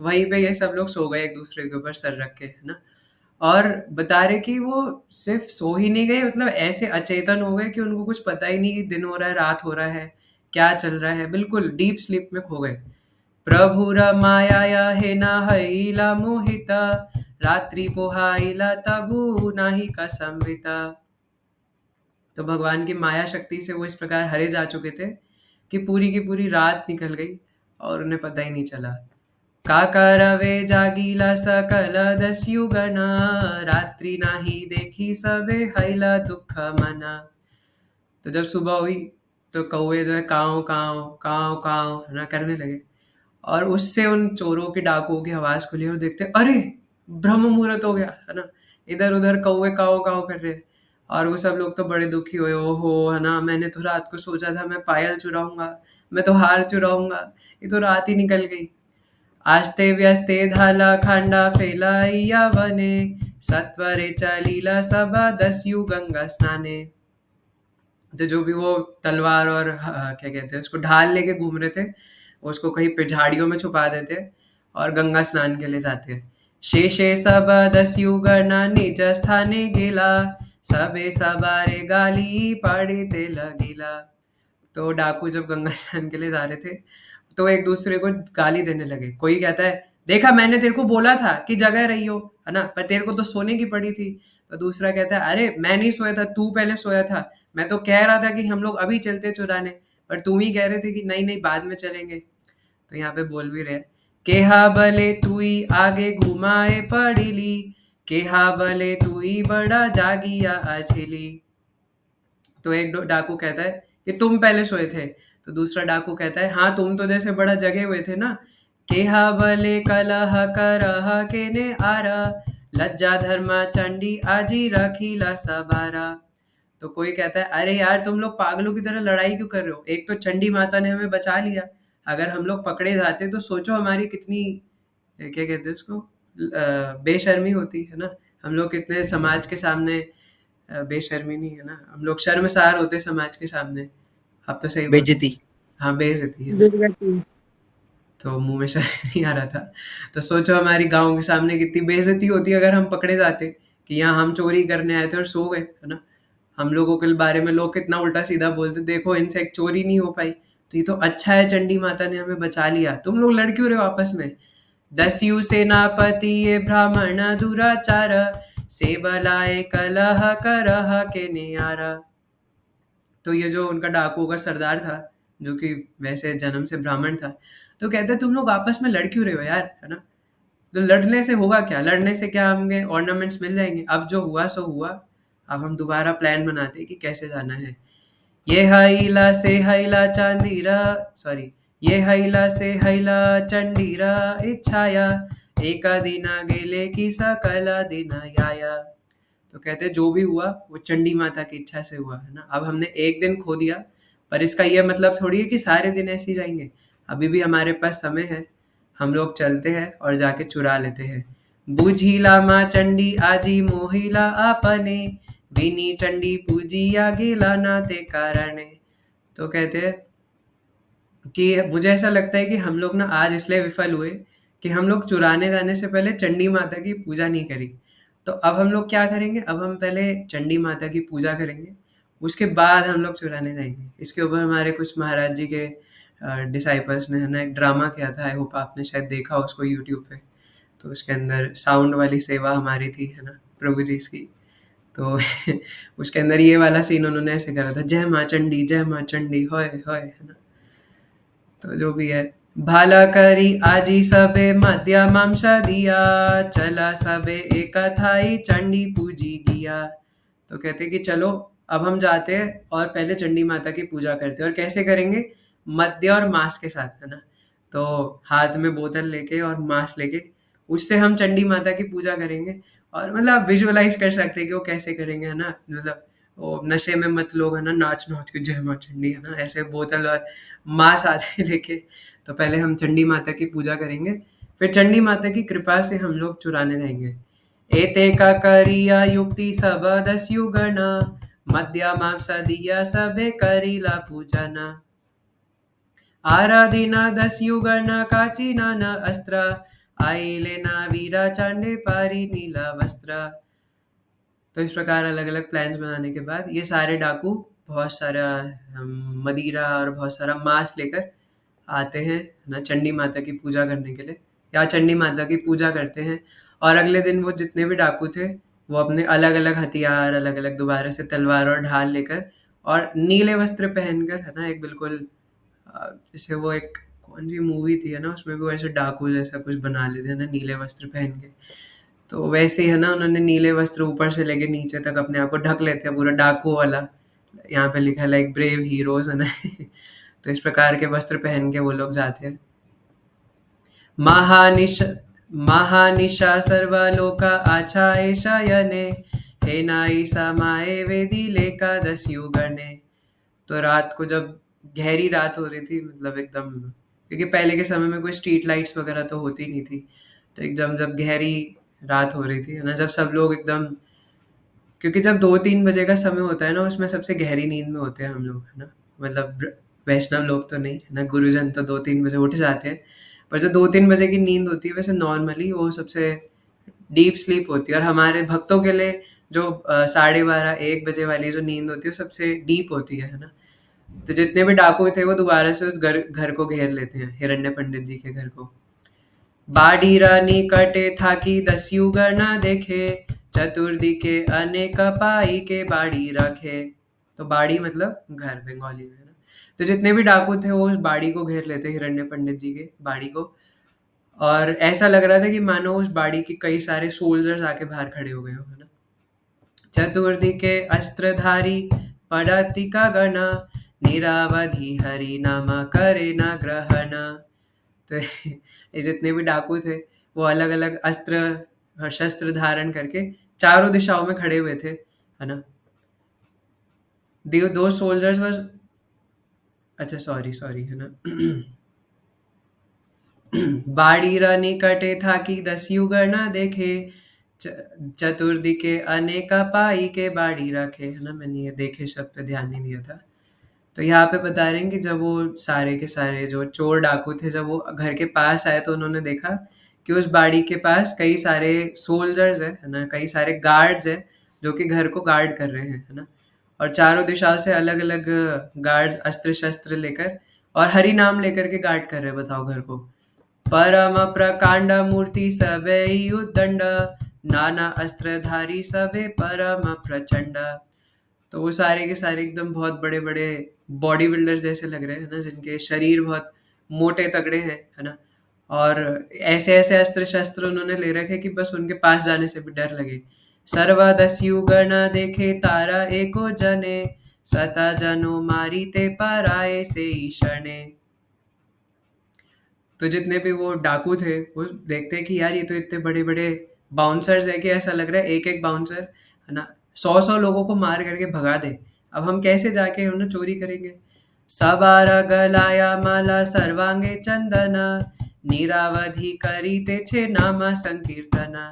Speaker 1: वहीं पे ये सब लोग सो गए एक दूसरे के ऊपर सर रख के, है ना? और बता रहे कि वो सिर्फ सो ही नहीं गए, मतलब ऐसे अचेतन हो गए कि उनको कुछ पता ही नहीं कि दिन हो रहा है रात हो रहा है, क्या चल रहा है, बिल्कुल डीप स्लीप में खो गए। प्रभुरा माया हे ना हईला मोहिता, रात्रि पोहाइला तबु नाही का संविता। तो भगवान की माया शक्ति से वो इस प्रकार हरे जा चुके थे कि पूरी की पूरी रात निकल गई और उन्हें पता ही नहीं चला। काकरवे जागीला सकल दस्यु गणा, रात्रि नाही देखी सबे हैला दुख मना। तो जब सुबह हुई तो कौवे जो है काव काव काव काव, है ना, करने लगे, और उससे उन चोरों की डाकुओं की आवाज खुली और देखते अरे ब्रह्म मुहूर्त हो गया, है ना? इधर उधर कौवे काव काव कर रहे हैं। और वो सब लोग तो बड़े दुखी हुए, ओहो, है ना, मैंने तो रात को सोचा था मैं पायल चुराऊंगा, मैं तो हार चुराऊंगा, ये तो रात ही निकल गई। आस्ते व्यस्ते झाला खांडा फैलाइया वने, सत्वरे चालीला सबा दस्यु गंगा स्नाने। तो जो भी वो तलवार और क्या कहते हैं उसको ढाल लेके घूम रहे थे, उसको कहीं पे झाड़ियों में छुपा देते और गंगा स्नान के लिए जाते हैं। शेषे सब दस्यु गणा निज स्थाने गेला, सबे सबारे गाली पाड़ी ते लगिला। तो डाकू जब गंगा स्नान के लिए जा रहे थे, तो एक दूसरे को गाली देने लगे। कोई कहता है देखा मैंने तेरे को बोला था कि जगह रही हो, है ना, पर तेरे को तो सोने की पड़ी थी। तो दूसरा कहता है अरे मैं नहीं सोया था, तू पहले सोया था, मैं तो कह रहा था कि हम लोग अभी चलते चुराने, पर तुम ही कह रहे थे कि नहीं नहीं बाद में चलेंगे। तो यहाँ पे बोल भी रहे केहा भले तुई आगे घुमाए पड़ीली, केहा भले तुई बड़ा जागिया अछेली। तो एक डाकू कहता है कि तुम पहले सोए थे, तो दूसरा डाकू कहता है हाँ तुम तो जैसे बड़ा जगे हुए थे ना। केहा भले कलह करह केने आरा, लज्जा धर्मा चंडी आजी रखीला सबारा। तो कोई कहता है अरे यार तुम लोग पागलों की तरह लड़ाई क्यों कर रहे हो, एक तो चंडी माता ने हमें बचा लिया, अगर हम लोग पकड़े जाते तो सोचो हमारी कितनी क्या कहते हैं उसको बेशर्मी होती है ना, हम लोग कितने समाज के सामने बेशर्मी नहीं है ना, हम लोग शर्मसार होते समाज के सामने। आप तो सही बोल रहे
Speaker 3: बेइज्जती।
Speaker 1: हाँ, बेइज़्ज़ती है ना?
Speaker 2: बेइज्जती।
Speaker 1: तो मुँह में शायद नहीं आ रहा था। तो सोचो हमारी गाँव के सामने कितनी बेइज़्ज़ती होती अगर हम पकड़े जाते कि यहाँ हम चोरी करने आए थे और सो गए, है ना? हम लोगों के बारे में लोग कितना उल्टा-सीधा बोलते, देखो इनसे एक चोरी नहीं हो पाई, तो ये तो अच्छा है चंडी माता ने हमें बचा लिया। तुम लोग लड़ क्यों रहे हो आपस में? दस्यु सेनापति ये ब्राह्मण दुराचार, से बलाए कलह करह के नियारा। तो ये जो उनका डाकुओं का सरदार था, जो कि वैसे जन्म से ब्राह्मण था, तो कहते तुम लोग आपस में लड़ क्यों रहे हो यार, है ना? तो लड़ने से होगा क्या? लड़ने से क्या हमें ऑर्नामेंट्स मिल जाएँगे? अब जो हुआ सो हुआ, अब हम दोबारा प्लान बनाते हैं कि कैसे जाना है। ये हैला से हैला चांदीरा, सॉरी, ये हैला से हैला चंडीरा इच्छाया, एका दिना गेले की सकला दिना याया। तो कहते हैं जो भी हुआ वो चंडी माता की इच्छा से हुआ, है ना? अब हमने एक दिन खो दिया, पर इसका ये मतलब थोड़ी है कि सारे दिन ऐसे ही जाएँगे। अभी भी हमारे पास समय है, हम लोग चलते हैं और जाके चुरा लेते हैं। बुझिला माँ चंडी आजी मोहिला आपने, बिनी चंडी पूजिया गेला नाते कारणे। तो कहते हैं कि मुझे ऐसा लगता है कि हम लोग ना आज इसलिए विफल हुए कि हम लोग चुराने जाने से पहले चंडी माता की पूजा नहीं करी। तो अब हम लोग क्या करेंगे, अब हम पहले चंडी माता की पूजा करेंगे, उसके बाद हम लोग चुराने जाएँगे। इसके ऊपर हमारे कुछ महाराज जी के डिसाइपल्स ने है ना एक ड्रामा किया था, आई होप आपने शायद देखा हो उसको यूट्यूब पे। तो उसके अंदर साउंड वाली सेवा हमारी थी, है ना? प्रभु जी की। तो उसके अंदर ये वाला सीन उन्होंने ऐसे करा था, जय माँ चंडी होय होय, है ना? तो जो भी है, भाला करी आजी सबे मध्या मामसा दिया, चला सबे एक थाई चंडी पूजी गिया। तो कहते हैं कि चलो अब हम जाते हैं और पहले चंडी माता की पूजा करते हैं, और कैसे करेंगे? मद्य और मांस के साथ, है ना? तो हाथ में बोतल लेके और मांस लेके उससे हम चंडी माता की पूजा करेंगे। और मतलब आप विजुअलाइज कर सकते हैं कि वो कैसे करेंगे, है ना? मतलब वो नशे में मत लोग, है ना, नाच नाच के जय माँ चंडी, है ना, ऐसे बोतल और मांस आते लेके। तो पहले हम चंडी माता की पूजा करेंगे, फिर चंडी माता की कृपा से हम लोग चुराने जाएंगे। एते का करिया युक्ति सब दस्यु गणा, मध्या मांसा दिया सबे करीला पूजना। आराधिना दस्यु गणा काचिना न अस्त्र, आइले ना वीरा चांडे पारी नीला वस्त्र। तो इस प्रकार अलग-अलग प्लान्स बनाने के बाद ये सारे डाकू बहुत सारा मदिरा और बहुत सारा मांस लेकर आते हैं, है ना, चंडी माता की पूजा करने के लिए, या चंडी माता की पूजा करते हैं। और अगले दिन वो जितने भी डाकू थे, वो अपने अलग-अलग हथियार, अलग-अलग दोबारा से तलवार और ढाल लेकर और नीले वस्त्र पहनकर, है ना, एक बिल्कुल जैसे वो एक कौन-सी मूवी थी, है ना, उसमें भी वो ऐसे डाकू जैसा कुछ बना लेते हैं ना, नीले वस्त्र पहन के। तो वैसे ही है ना, उन्होंने नीले वस्त्र ऊपर से लेके नीचे तक अपने आप को ढक लेते हैं, पूरा डाकू वाला। यहाँ पे लिखा है लाइक ब्रेव हीरोज़, है ना? तो इस प्रकार के वस्त्र पहन के वो लोग जाते हैं। महानिश महानिशा सर्वलोका आछाए शयने, हे नाई समाए वेदी लेकादश युगने। तो रात को जब गहरी रात हो रही थी, मतलब एकदम, क्योंकि पहले के समय में कोई स्ट्रीट लाइट्स वगैरह तो होती नहीं थी, तो एकदम जब गहरी रात हो रही थी, है ना, जब सब लोग एकदम, क्योंकि जब 2-3 बजे का समय होता है ना, उसमें सबसे गहरी नींद में होते हैं हम लोग, है ना? मतलब वैष्णव लोग तो नहीं, है ना? गुरुजन तो 2-3 बजे उठ जाते हैं, पर जो 2-3 बजे की नींद होती है वैसे नॉर्मली वो सबसे डीप स्लीप होती है, और हमारे भक्तों के लिए जो 12:30-1 बजे वाली जो नींद होती है वो सबसे डीप होती है ना? तो जितने भी डाकू थे वो दोबारा से उस घर घर को घेर लेते हैं, हिरण्य पंडित जी के घर को। बाड़ी रानी कटे था कि दस्यु गणा देखे, चतुर्दी के अनेक पाई के बाड़ी रखे। तो बाड़ी मतलब घर बंगाली में, है ना? तो जितने भी डाकू थे वो उस बाड़ी को घेर लेते, हिरण्य पंडित जी के बाड़ी को। और ऐसा लग रहा था कि मानो उस बाड़ी के कई सारे सोल्जर्स आके बाहर खड़े हो गए हो, है ना? चतुर्दी के अस्त्रधारी पड़ती का गणा, निरावधि हरि नाम करे न ग्रहण। तो ये जितने भी डाकू थे वो अलग-अलग अस्त्र और शस्त्र धारण करके चारों दिशाओं में खड़े हुए थे, है ना? दो सोल्जर्स वाज, अच्छा सॉरी सॉरी, है ना? बाड़ीरा निकटे था कि दस्यु गणा देखे, च चतुर्दी के अनेका पाई के बाड़ी रखे, है ना? मैंने ये देखे शब्द पे ध्यान नहीं दिया था। तो यहाँ पे बता रहे हैं कि जब वो सारे के सारे जो चोर डाकू थे, जब वो घर के पास आए तो उन्होंने देखा कि उस बाड़ी के पास कई सारे सोल्जर्स है ना, कई सारे गार्ड्स हैं जो कि घर को गार्ड कर रहे हैं, है ना? और चारों दिशाओं से अलग-अलग गार्ड्स अस्त्र-शस्त्र लेकर और हरि नाम लेकर के गार्ड कर रहे हैं, बताओ घर को। परम प्रकांड मूर्ति सबे उद्दंड, नाना अस्त्रधारी सबे परम प्रचंड। तो वो सारे के सारे एकदम बहुत बड़े-बड़े बॉडी बिल्डर्स जैसे लग रहे हैं ना, जिनके शरीर बहुत मोटे तगड़े हैं, है ना? और ऐसे-ऐसे अस्त्र-शस्त्र उन्होंने ले रखे कि बस उनके पास जाने से भी डर लगे। सर्वदस्यु गण देखे तारा एको जने, सता जनो मारी ते पराए से ईशने। तो जितने भी वो डाकू थे, वो देखते हैं कि यार ये तो इतने बड़े-बड़े बाउंसर्स हैं कि ऐसा लग रहा है एक-एक बाउंसर, है ना, 100-100 लोगों को मार करके भगा दे। अब हम कैसे जाके उन्हें चोरी करेंगे? सवार गलाया माला सर्वांगे चंदना, निरावधि करी ते छे नामा संकीर्तना।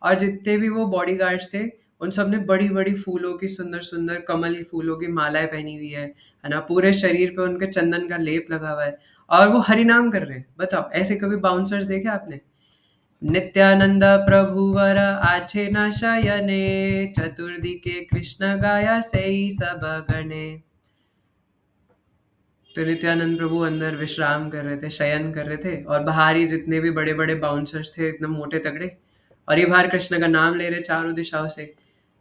Speaker 1: और जितने भी वो बॉडीगार्ड्स थे, उन सब ने बड़ी-बड़ी फूलों की सुंदर-सुंदर कमल फूलों की मालाएँ पहनी हुई है ना? पूरे शरीर पे उनके चंदन का लेप लगा हुआ है। और वो हरिनाम कर रहे हैं। बताओ ऐसे कभी बाउंसर्स देखे आपने? नित्यानंद प्रभुवर आछे न शयने, चतुर्दिके कृष्ण गाया सेई सब गणे। तो नित्यानंद प्रभु अंदर विश्राम कर रहे थे, शयन कर रहे थे और बाहर ही जितने भी बड़े-बड़े बाउंसर्स थे एकदम मोटे तगड़े और ये बाहर कृष्ण का नाम ले रहे चारों दिशाओं से।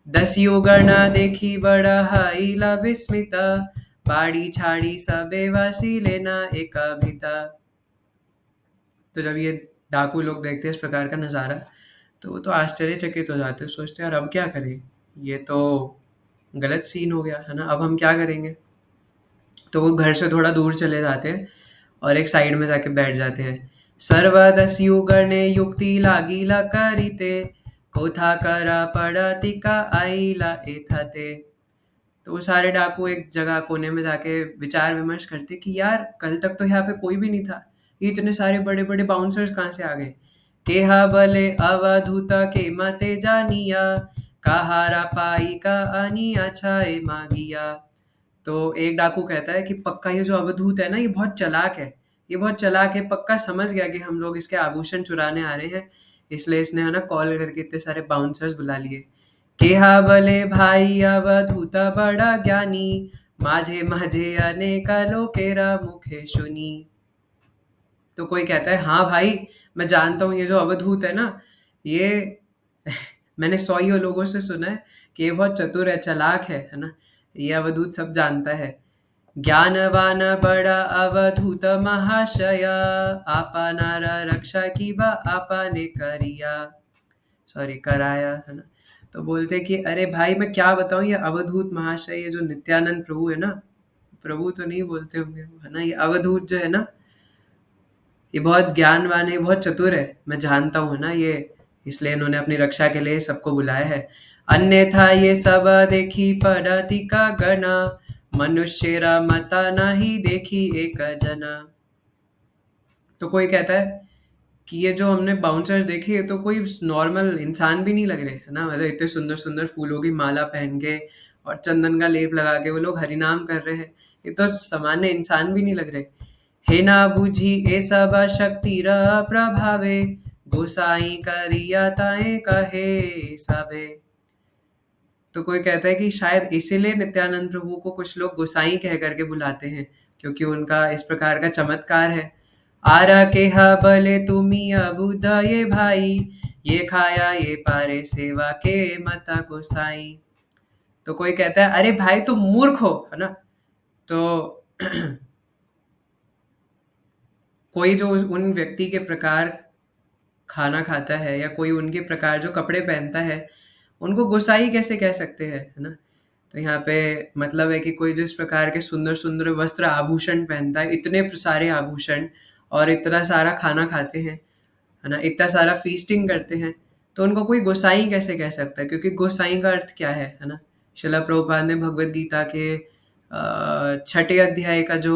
Speaker 1: दसियो गणा देखी बड़ा हाइला विस्मिता, बाड़ी छाड़ी सबे वासी लेना एका भिता। तो जब ये डाकू लोग देखते हैं इस प्रकार का नज़ारा, तो वो तो आश्चर्यचकित हो जाते हैं, सोचते हैं यार अब क्या करें? ये तो गलत सीन हो गया, है ना? अब हम क्या करेंगे? तो वो घर से थोड़ा दूर चले जाते हैं और एक साइड में जाके बैठ जाते हैं। सर्वदस्यु गणे युक्ति लागिला करिते, कोठा करा पड़तिका आइला एथते। तो वो सारे डाकू एक जगह कोने में जाके विचार विमर्श करते कि यार कल तक तो यहाँ पे कोई भी नहीं था, ये इतने सारे बड़े बड़े बाउंसर्स कहाँ से आ गए? केहा बले अवधूता के मते जानिया, कहारा पाई का आनिया छाए मागिया। तो एक डाकू कहता है कि पक्का ये जो अवधूत है ना, ये बहुत चालाक है, ये बहुत चालाक है, पक्का समझ गया कि हम लोग इसके आभूषण चुराने आ रहे हैं, इसलिए इसने है ना कॉल करके इतने सारे बाउंसर्स बुला लिए। केहा भले भाई अवधूता बड़ा ज्ञानी, माझे माझे अनेका लोकेरा मुखे सुनी। तो कोई कहता है हाँ भाई, मैं जानता हूँ ये जो अवधूत है ना, ये मैंने सौ लोगों से सुना है कि ये बहुत चतुर है, चालाक है ना? ये अवधूत सब जानता है। ज्ञानवान बड़ा अवधूत महाशय, आपा नारा रक्षा की बा आपा ने करिया, सॉरी कराया, है ना? तो बोलते हैं कि अरे भाई मैं क्या बताऊँ, ये अवधूत महाशय, ये जो नित्यानंद प्रभु है ना, प्रभु तो नहीं बोलते होंगे, है ना? ये अवधूत जो है ना, ये बहुत ज्ञानवान है, बहुत चतुर है, मैं जानता हूँ ना ये, इसलिए इन्होंने अपनी रक्षा के लिए सबको बुलाया है। अन्यथा ये सब देखी पड़ती का गना, मनुष्यरा मता नहीं देखी एक जना। तो कोई कहता है कि ये जो हमने बाउंसर्स देखे, ये तो कोई नॉर्मल इंसान भी नहीं लग रहे, है ना? मतलब इतने सुंदर-सुंदर फूलों की माला पहन के और चंदन का लेप लगा के वो लोग हरिनाम कर रहे हैं। ये तो सामान्य इंसान भी नहीं लग रहे। हे ना बूझी ए सब शक्ति र प्रभावे, गोसाई करिया ताए कहे सबे। तो कोई कहता है कि शायद इसीलिए नित्यानंद प्रभु को कुछ लोग गोसाई कह करके बुलाते हैं, क्योंकि उनका इस प्रकार का चमत्कार है। आरा के हा भले तुमी अबुध ये भाई, ये खाया ये पारे सेवा के मता गोसाई। तो कोई कहता है अरे भाई तुम मूर्ख हो, है ना? तो कोई जो उन व्यक्ति के प्रकार खाना खाता है या कोई उनके प्रकार जो कपड़े पहनता है, उनको गोसाई कैसे कह सकते हैं, है ना? तो यहाँ पे मतलब है कि कोई जिस प्रकार के सुंदर-सुंदर वस्त्र आभूषण पहनता है, इतने सारे आभूषण और इतना सारा खाना खाते हैं, है ना? इतना सारा फीस्टिंग करते हैं, तो उनको कोई गोसाई कैसे कह सकता है? क्योंकि गोसाई का अर्थ क्या है ना? शिला प्रभुपाद ने भगवद गीता के छठे अध्याय का जो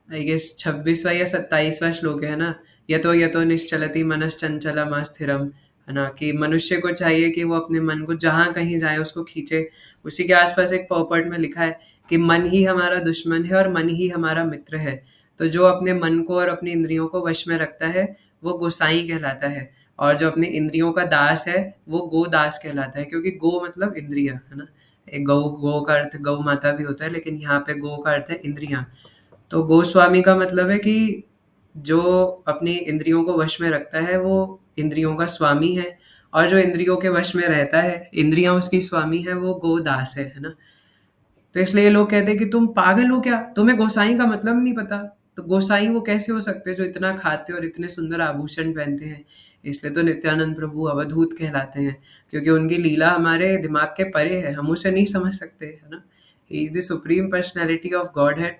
Speaker 1: आई गेस 26वां या 27वां श्लोक है ना, यतो यतो निश्चलति मनश्चंचलम अस्थिरम, है ना? कि मनुष्य को चाहिए कि वो अपने मन को जहाँ कहीं जाए उसको खींचे। उसी के आसपास एक पॉपर्ट में लिखा है कि मन ही हमारा दुश्मन है और मन ही हमारा मित्र है। तो जो अपने मन को और अपनी इंद्रियों को वश में रखता है, वो गोसाई कहलाता है, और जो अपनी इंद्रियों का दास है, वो गोदास कहलाता है, क्योंकि गो मतलब इंद्रिय, है ना? एक गौ, गौ का अर्थ गौ माता भी होता है, लेकिन यहाँ पे गो का अर्थ है इंद्रियाँ। तो गोस्वामी का मतलब है कि जो अपनी इंद्रियों को वश में रखता है, वो इंद्रियों का स्वामी है, और जो इंद्रियों के वश में रहता है, इंद्रियाँ उसकी स्वामी है, वो गोदास है ना? तो इसलिए लोग कहते हैं कि तुम पागल हो क्या? तुम्हें गोसाई का मतलब नहीं पता? तो गोसाई वो कैसे हो सकते हैं जो इतना खाते और इतने सुंदर आभूषण पहनते हैं? इसलिए तो नित्यानंद प्रभु अवधूत कहलाते हैं, क्योंकि उनकी लीला हमारे दिमाग के परे है, हम उसे नहीं समझ सकते, है ना? He is the supreme personality of godhead.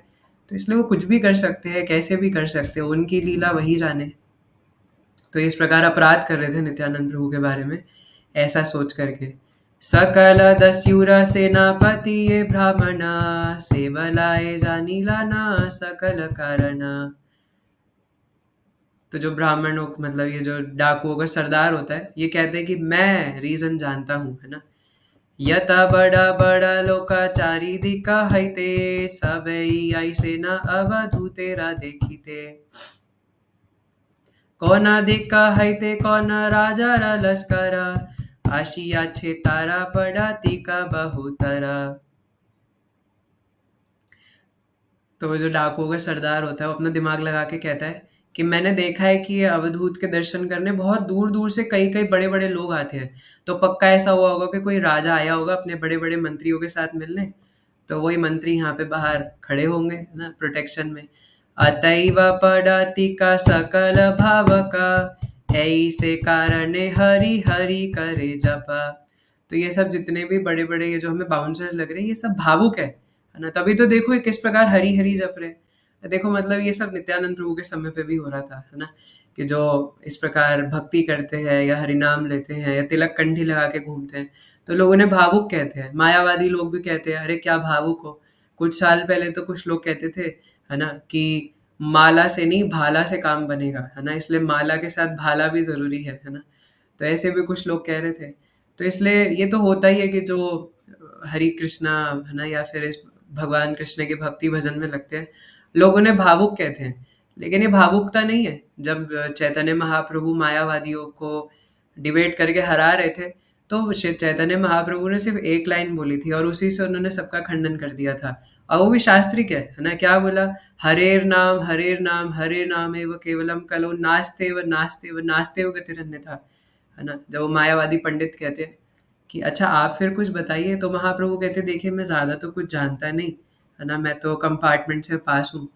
Speaker 1: तो इसलिए वो कुछ भी कर सकते हैं, कैसे भी कर सकते हैं, उनकी लीला वही जाने। तो इस प्रकार अपराध कर रहे थे नित्यानंद प्रभु के बारे में, ऐसा सोच करके। सकल दस्युर सेनापति ये ब्राह्मणा, सेवलाए जानीला ना सकल कारण। तो जो ब्राह्मणों मतलब ये जो डाकुओं का सरदार होता है, ये कहते हैं कि मैं रीजन जानता हूँ, है ना? यता बड़ा बड़ा लोकाचारी दिका हईते, सबई आई से न अवधू तेरा देखीते। कौन दिक्का हईते कौन राजा रा लश्करा, आशिया छे तारा पड़ा तिका बहुतरा। तो वो जो डाकुओं का सरदार होता है, वो अपना दिमाग लगा के कहता है कि मैंने देखा है कि ये अवधूत के दर्शन करने बहुत दूर दूर से कई कई बड़े बड़े लोग आते हैं। तो पक्का ऐसा हुआ होगा कि कोई राजा आया होगा अपने बड़े बड़े मंत्रियों के साथ मिलने। तो वही मंत्री यहाँ पे बाहर खड़े होंगे, है ना, प्रोटेक्शन में। अतैव पड़ति का सकल भावका, ऐसे कारणे हरि हरि करे जपा। तो ये सब जितने भी बड़े बड़े ये जो हमें बाउंसर्स लग रहे हैं, ये सब भावुक है ना? तभी तो देखो ये किस प्रकार हरी हरी जप रहे हैं। देखो मतलब ये सब नित्यानंद प्रभु के समय पे भी हो रहा था, है ना? कि जो इस प्रकार भक्ति करते हैं या हरि नाम लेते हैं या तिलक कंठी लगा के घूमते हैं, तो लोग उन्हें भावुक कहते हैं। मायावादी लोग भी कहते हैं, अरे क्या भावुक हो। कुछ साल पहले तो कुछ लोग कहते थे, है ना, कि माला से नहीं भाला से काम बनेगा, है ना? इसलिए माला के साथ भाला भी ज़रूरी है ना? तो ऐसे भी कुछ लोग कह रहे थे। तो इसलिए ये तो होता ही है कि जो हरि कृष्णा, है ना, या फिर इस भगवान कृष्ण के भक्ति भजन में लगते हैं, लोग उन्हें भावुक कहते हैं। लेकिन ये भावुकता नहीं है। जब चैतन्य महाप्रभु मायावादियों को डिबेट करके हरा रहे थे, तो चैतन्य महाप्रभु ने सिर्फ एक लाइन बोली थी और उसी से उन्होंने सबका खंडन कर दिया था। और वो भी शास्त्रिक है ना? क्या बोला? हरेर नाम हरे नाम एव केवलम कलो नास्ते व नास्ते व गतिरन्यथा, है ना? जब वो मायावादी पंडित कहते हैं कि अच्छा आप फिर कुछ बताइए, तो महाप्रभु कहते देखिए मैं ज़्यादा तो कुछ जानता नहीं, है ना? मैं तो कंपार्टमेंट से पास हूँ,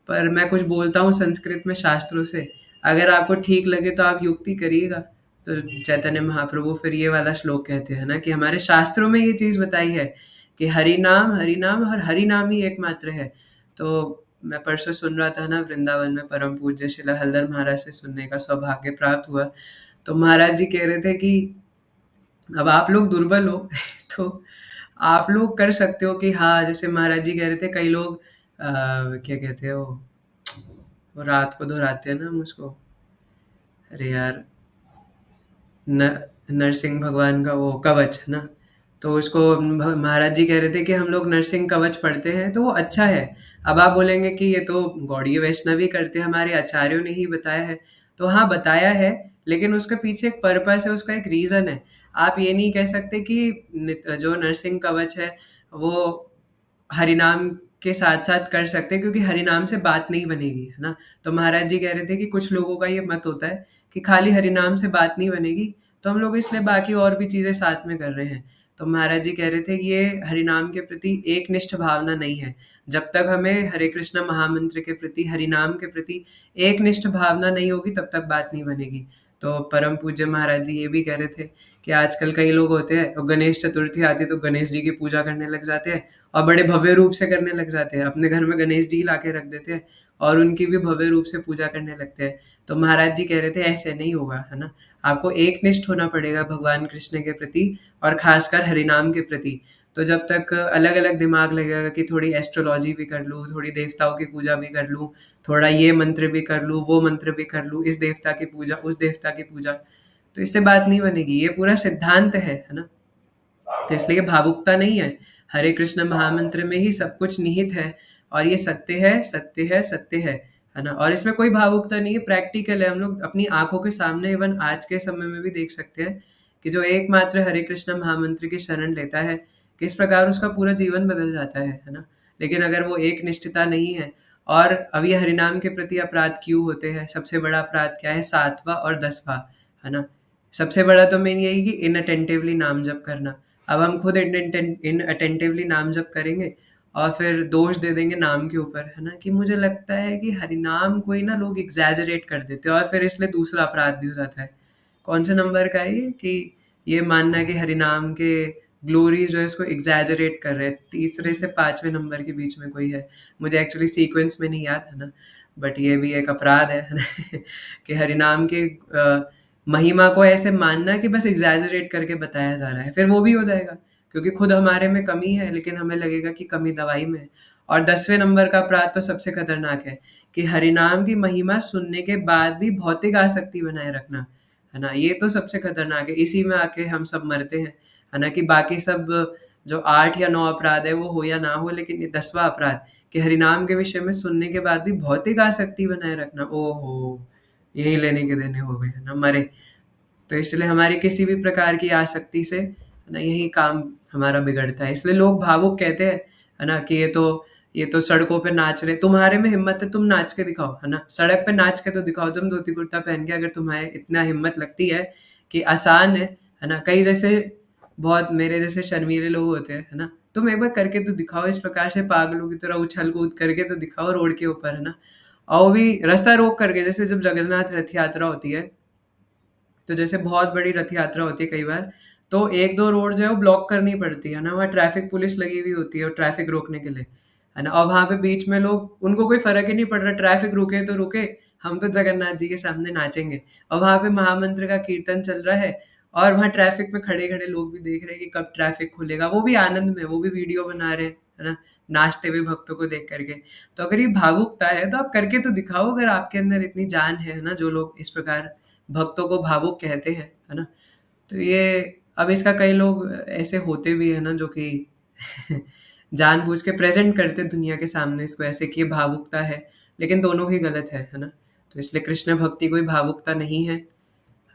Speaker 1: पर मैं कुछ बोलता हूँ संस्कृत में शास्त्रों से, अगर आपको ठीक लगे तो आप युक्ति करिएगा। तो चैतन्य महाप्रभु फिर ये वाला श्लोक कहते हैं ना कि हमारे शास्त्रों में ये चीज़ बताई है कि हरि नाम और हरि नाम ही एकमात्र है। तो मैं परसों सुन रहा था ना, वृंदावन में परम पूज्य शिला हलधर महाराज से सुनने का सौभाग्य प्राप्त हुआ। तो महाराज जी कह रहे थे कि अब आप लोग दुर्बल हो तो आप लोग कर सकते हो कि हाँ, जैसे महाराज जी कह रहे थे कई लोग क्या कहते हैं वो रात को दोहराते हैं ना हम उसको, अरे यार, न नरसिंह भगवान का वो कवच, है ना? तो उसको महाराज जी कह रहे थे कि हम लोग नरसिंह कवच पढ़ते हैं तो वो अच्छा है। अब आप बोलेंगे कि ये तो गौड़ीय वैष्णवी करते हैं, हमारे आचार्यों ने ही बताया है। तो हाँ, बताया है, लेकिन उसके पीछे एक पर्पस है, उसका एक रीज़न है। आप ये नहीं कह सकते कि जो नरसिंह कवच है वो हरिनाम के साथ-साथ कर सकते हैं, क्योंकि हरिनाम से बात नहीं बनेगी, है ना? तो महाराज जी कह रहे थे कि कुछ लोगों का ये मत होता है कि खाली हरिनाम से बात नहीं बनेगी, तो हम लोग इसलिए बाकी और भी चीज़ें साथ में कर रहे हैं। तो महाराज जी कह रहे थे कि ये हरिनाम के प्रति एकनिष्ठ भावना नहीं है। जब तक हमें हरे कृष्ण महामंत्र के प्रति, हरिनाम के प्रति एकनिष्ठ भावना नहीं होगी, तब तक बात नहीं बनेगी। तो परम पूज्य महाराज जी ये भी कह रहे थे कि आजकल कई लोग होते हैं, और गणेश चतुर्थी आती है तो गणेश जी की पूजा करने लग जाते हैं और बड़े भव्य रूप से करने लग जाते हैं। अपने घर में गणेश जी लाके रख देते हैं और उनकी भी भव्य रूप से पूजा करने लगते हैं। तो महाराज जी कह रहे थे ऐसे नहीं होगा, है ना? आपको एकनिष्ठ होना पड़ेगा भगवान कृष्ण के प्रति और खासकर हरिनाम के प्रति। तो जब तक अलग-अलग दिमाग लगेगा कि थोड़ी एस्ट्रोलॉजी भी कर लूँ, थोड़ी देवताओं की पूजा भी कर लूँ, थोड़ा ये मंत्र भी कर लूँ, वो मंत्र भी कर लूँ, इस देवता की पूजा, उस देवता की पूजा, तो इससे बात नहीं बनेगी। ये पूरा सिद्धांत है ना? तो इसलिए भावुकता नहीं है। हरे कृष्ण महामंत्र में ही सब कुछ निहित है, और ये सत्य है, सत्य है, सत्य है ना? और इसमें कोई भावुकता नहीं है, प्रैक्टिकल है। हम लोग अपनी आँखों के सामने इवन आज के समय में भी देख सकते हैं कि जो एकमात्र हरे कृष्ण महामंत्र की शरण लेता है, किस प्रकार उसका पूरा जीवन बदल जाता है ना? लेकिन अगर वो एक निष्ठता नहीं है, और अब ये हरिनाम के प्रति अपराध क्यों होते हैं? सबसे बड़ा अपराध क्या है? 7वाँ और 10वाँ, है ना? सबसे बड़ा तो मेन यही कि इनअटेंटिवली नाम जप करना। अब हम खुद इनअटेंटिवली नाम जप करेंगे और फिर दोष दे देंगे नाम के ऊपर, है ना? कि मुझे लगता है कि हरिनाम को ही ना लोग एग्ज़ैजरेट कर देते हैं, और फिर इसलिए दूसरा अपराध भी हो जाता है। कौन से नंबर का है ये? कि ये मानना है कि हरिनाम के ग्लोरीज़ जो है इसको एग्ज़ैजरेट कर रहे हैं। तीसरे से 5वें नंबर के बीच में कोई है। मुझे एक्चुअली सीक्वेंस में नहीं याद, है ना? बट ये भी एक अपराध है ना? कि हरिनाम के महिमा को ऐसे मानना कि बस एग्ज़ैजरेट करके बताया जा रहा है। फिर वो भी हो जाएगा, क्योंकि खुद हमारे में कमी है, लेकिन हमें लगेगा कि कमी दवाई में है। और 10वें नंबर का अपराध तो सबसे खतरनाक है, कि हरिनाम की महिमा सुनने के बाद भी भौतिक आसक्ति बनाए रखना, है ना? ये तो सबसे खतरनाक है। इसी में आके हम सब मरते हैं, है ना? कि बाकी सब जो 8 या 9 अपराध है वो हो या ना हो, लेकिन ये 10वां अपराध कि हरिनाम के विषय में सुनने के बाद भी भौतिक आसक्ति बनाए रखना, ओहो! यही लेने के देने हो गए, है ना? मरे। तो इसलिए हमारी किसी भी प्रकार की आसक्ति से, है ना, यही काम हमारा बिगड़ता है। इसलिए लोग भावुक कहते हैं, है ना, कि ये तो सड़कों पे नाच रहे, तुम्हारे में हिम्मत है तुम नाच के दिखाओ, है ना? सड़क पे नाच के तो दिखाओ तुम धोती कुर्ता पहन के, अगर तुम्हें इतना हिम्मत लगती है कि आसान है ना? कई जैसे बहुत मेरे जैसे शर्मीले लोग होते हैं, है ना? तुम एक बार करके तो दिखाओ, इस प्रकार से पागलों की तरह उछल-कूद करके तो दिखाओ रोड के ऊपर, है ना? और वो भी रास्ता रोक करके, जैसे जब जगन्नाथ रथ यात्रा होती है, तो जैसे बहुत बड़ी रथ यात्रा होती है कई बार, तो 1-2 रोड जो है वो ब्लॉक करनी पड़ती है ना, वहाँ ट्रैफ़िक पुलिस लगी हुई होती है और ट्रैफ़िक रोकने के लिए, है ना? और वहाँ पे बीच में लोग, उनको कोई फ़र्क ही नहीं पड़ रहा, ट्रैफ़िक रुके तो रुके, हम तो जगन्नाथ जी के सामने नाचेंगे। और वहाँ पे महामंत्र का कीर्तन चल रहा है, और वहाँ ट्रैफ़िक में खड़े-खड़े लोग भी देख रहे हैं कि कब ट्रैफ़िक खुलेगा, वो भी आनंद में, वो भी वीडियो बना रहे हैं, है ना? नाचते हुए भक्तों को देख कर के। तो अगर ये भावुकता है, तो आप करके तो दिखाओ, अगर आपके अंदर इतनी जान है ना? जो लोग इस प्रकार भक्तों को भावुक कहते हैं, है ना? तो ये, अब इसका कई लोग ऐसे होते भी हैं ना, जो कि जानबूझ के प्रेज़ेंट करते हैं दुनिया के सामने इसको ऐसे कि ये भावुकता है, लेकिन दोनों ही गलत है ना? तो इसलिए कृष्ण भक्ति कोई भावुकता नहीं है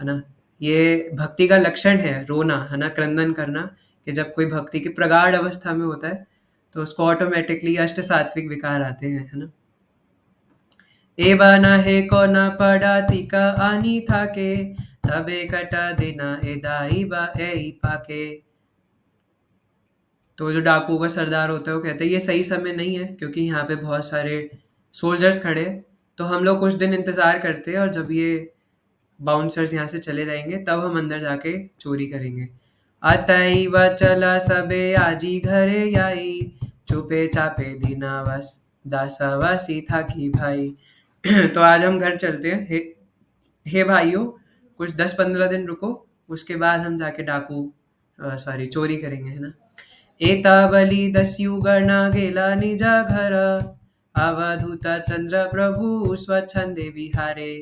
Speaker 1: ना? ये भक्ति का लक्षण है रोना, है ना? क्रंदन करना, कि जब कोई भक्ति की प्रगाढ़ अवस्था में होता है, तो उसको ऑटोमैटिकली अष्ट सात्विक विकार आते हैं, है ना? एवा ना हे को ना पड़ा टीका आनी था के, तबे कटा देना एदाई बा ए पाके। तो जो डाकुओं का सरदार होता है वो कहता है ये सही समय नहीं है, क्योंकि यहाँ पे बहुत सारे सोल्जर्स खड़े हैं, तो हम लोग कुछ दिन इंतज़ार करते हैं, और जब ये बाउंसर्स यहाँ से चले जाएंगे तब हम अंदर जाके चोरी करेंगे। अतएव चला सबे आजी घरे आई, चुपे चापे दीनावास दासावासी था कि भाई। तो आज हम घर चलते हैं, हे भाइयों, कुछ 10-15 दिन रुको, उसके बाद हम जाके सॉरी चोरी करेंगे, है ना? एतावली दस्युगणा गेला निजा घर, अवधूता चंद्र प्रभु स्वच्छंदे विहारे।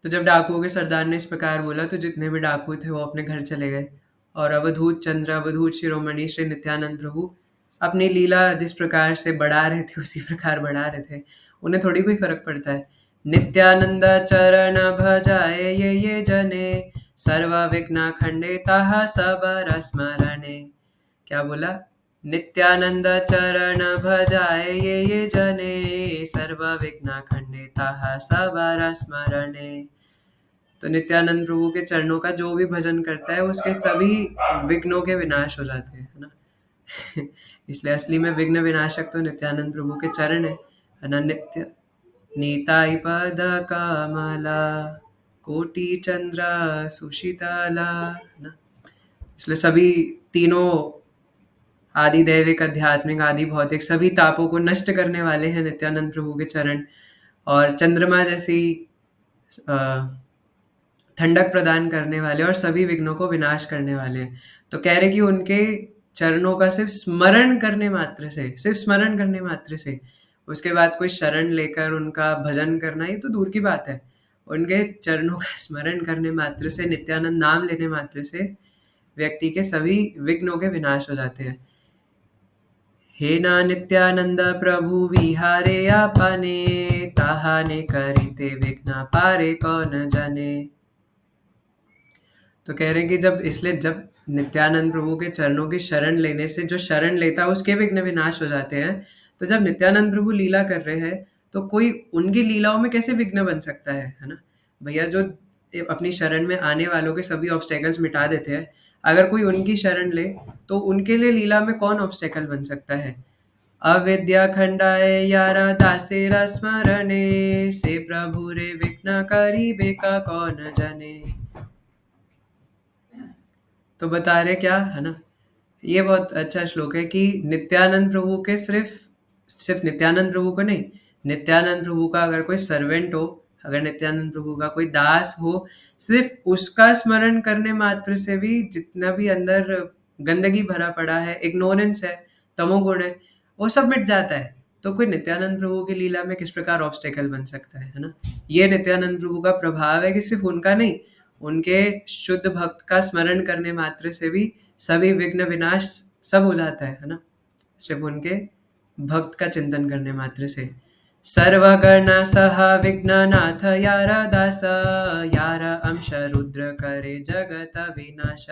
Speaker 1: तो जब डाकुओं के सरदार ने इस प्रकार बोला, तो जितने भी डाकू थे वो अपने घर चले गए, और अवधूत चंद्र, अवधूत शिरोमणि श्री नित्यानंद प्रभु अपनी लीला जिस प्रकार से बढ़ा रहे थे उसी प्रकार बढ़ा रहे थे, उन्हें थोड़ी कोई फर्क पड़ता है। नित्यानंद चरण भजाए ये जने, सर्व विघ्न खंडिता सब स्मरणे। क्या बोला? नित्यानंद चरण भजाए ये जने, सर्व विघ्न खंडिता सब स्मरणे। तो नित्यानंद प्रभु के चरणों का जो भी भजन करता है उसके सभी विघ्नों के विनाश हो जाते हैं, है ना? इसलिए असली में विघ्न विनाशक तो नित्यानंद प्रभु के चरण है ना? नित्य नीताई पद कमला, कोटि चंद्र सुशीतला, है ना? इसलिए सभी तीनों आदि दैविक, आध्यात्मिक, आदि भौतिक सभी तापों को नष्ट करने वाले हैं नित्यानंद प्रभु के चरण। और चंद्रमा जैसी अ, ठंडक प्रदान करने वाले और सभी विघ्नों को विनाश करने वाले हैं। तो कह रहे कि उनके चरणों का सिर्फ स्मरण करने मात्र से, सिर्फ स्मरण करने मात्र से, उसके बाद कोई शरण लेकर उनका भजन करना ये तो दूर की बात है। उनके चरणों का स्मरण करने मात्र से, नित्यानंद नाम लेने मात्र से व्यक्ति के सभी विघ्नों के विनाश हो जाते हैं। हे ना नित्यानंद प्रभु विहारे आपने, ताहाने करिते विघ्न पारे कौन जाने। तो कह रहे हैं कि जब नित्यानंद प्रभु के चरणों की शरण लेने से जो शरण लेता है उसके विघ्न विनाश हो जाते हैं। तो जब नित्यानंद प्रभु लीला कर रहे हैं तो कोई उनकी लीलाओं में कैसे विघ्न बन सकता है ना? भैया जो अपनी शरण में आने वालों के सभी ऑब्स्टेकल्स मिटा देते हैं, अगर कोई उनकी शरण ले तो उनके लिए लीला में कौन ऑब्स्टेकल बन सकता है? अविद्या खंडाए यारा दासेरा स्मरणे, से प्रभु रे विघ्न करी बेका कौन जाने। तो बता रहे क्या है ना, ये बहुत अच्छा श्लोक है कि नित्यानंद प्रभु के सिर्फ नित्यानंद प्रभु को नहीं, नित्यानंद प्रभु का अगर कोई सर्वेंट हो, अगर नित्यानंद प्रभु का कोई दास हो, सिर्फ उसका स्मरण करने मात्र से भी जितना भी अंदर गंदगी भरा पड़ा है, इग्नोरेंस है, तमोगुण है, वो सब मिट जाता है। तो कोई नित्यानंद प्रभु की लीला में किस प्रकार ऑब्स्टेकल बन सकता है ना? ये नित्यानंद प्रभु का प्रभाव है कि सिर्फ उनका नहीं, उनके शुद्ध भक्त का स्मरण करने मात्र से भी सभी विघ्न विनाश सब हो जाता है ना? सिर्फ उनके भक्त का चिंतन करने मात्र से। सर्वगण सह विघ्ननाथ यार दास, यार अंश रुद्र करे जगत विनाश,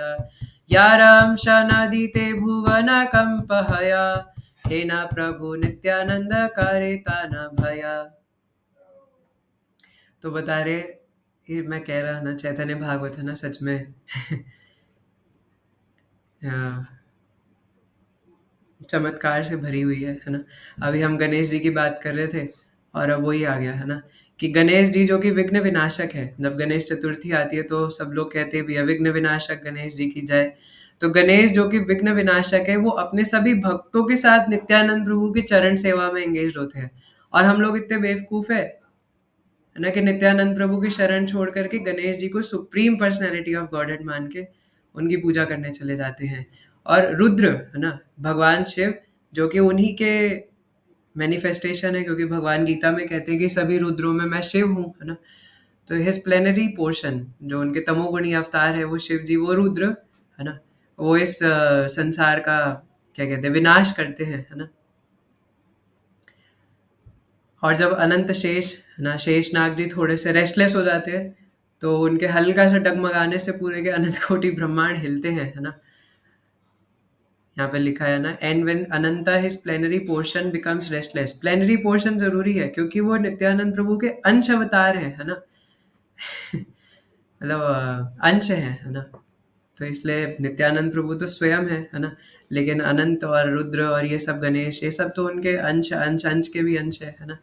Speaker 1: यार अंश नदी ते भुवन कंप हया, हे न प्रभु नित्यानंद करे तान भया। तो बता रहे, ये मैं कह रहा ना, चैतन्य भागवत है ना सच में चमत्कार से भरी हुई है ना? अभी हम गणेश जी की बात कर रहे थे और अब वही आ गया है ना कि गणेश जी जो कि विघ्न विनाशक है। जब गणेश चतुर्थी आती है तो सब लोग कहते हैं भैया विघ्न विनाशक गणेश जी की जय। तो गणेश जो कि विघ्न विनाशक है, वो अपने सभी भक्तों के साथ नित्यानंद प्रभु की चरण सेवा में एंगेज होते हैं। और हम लोग इतने बेवकूफ है ना कि नित्यानंद प्रभु की शरण छोड़ करके गणेश जी को सुप्रीम पर्सनैलिटी ऑफ गॉडहेड मान के उनकी पूजा करने चले जाते हैं। और रुद्र है ना, भगवान शिव जो कि उन्हीं के मैनिफेस्टेशन है, क्योंकि भगवान गीता में कहते हैं कि सभी रुद्रों में मैं शिव हूँ है ना। तो हिज प्लेनरी पोर्शन जो उनके तमोगुणी अवतार है वो शिव जी, वो रुद्र है ना, वो इस संसार का क्या कहते हैं विनाश करते हैं है ना। और जब अनंत शेष है ना, शेषनाग जी थोड़े से रेस्टलेस हो जाते हैं तो उनके हल्का सा डगमगाने से पूरे के अनंत कोटि ब्रह्मांड हिलते हैं है ना। यहाँ पे लिखा है ना, and when Ananta his plenary portion becomes restless. Plenary portion जरूरी है क्योंकि वो नित्यानंद प्रभु के अंश अवतार है ना मतलब अंश है ना। तो इसलिए नित्यानंद प्रभु तो स्वयं है ना, लेकिन अनंत और रुद्र और ये सब गणेश, ये सब तो उनके अंश अंश अंश के भी अंश है ना।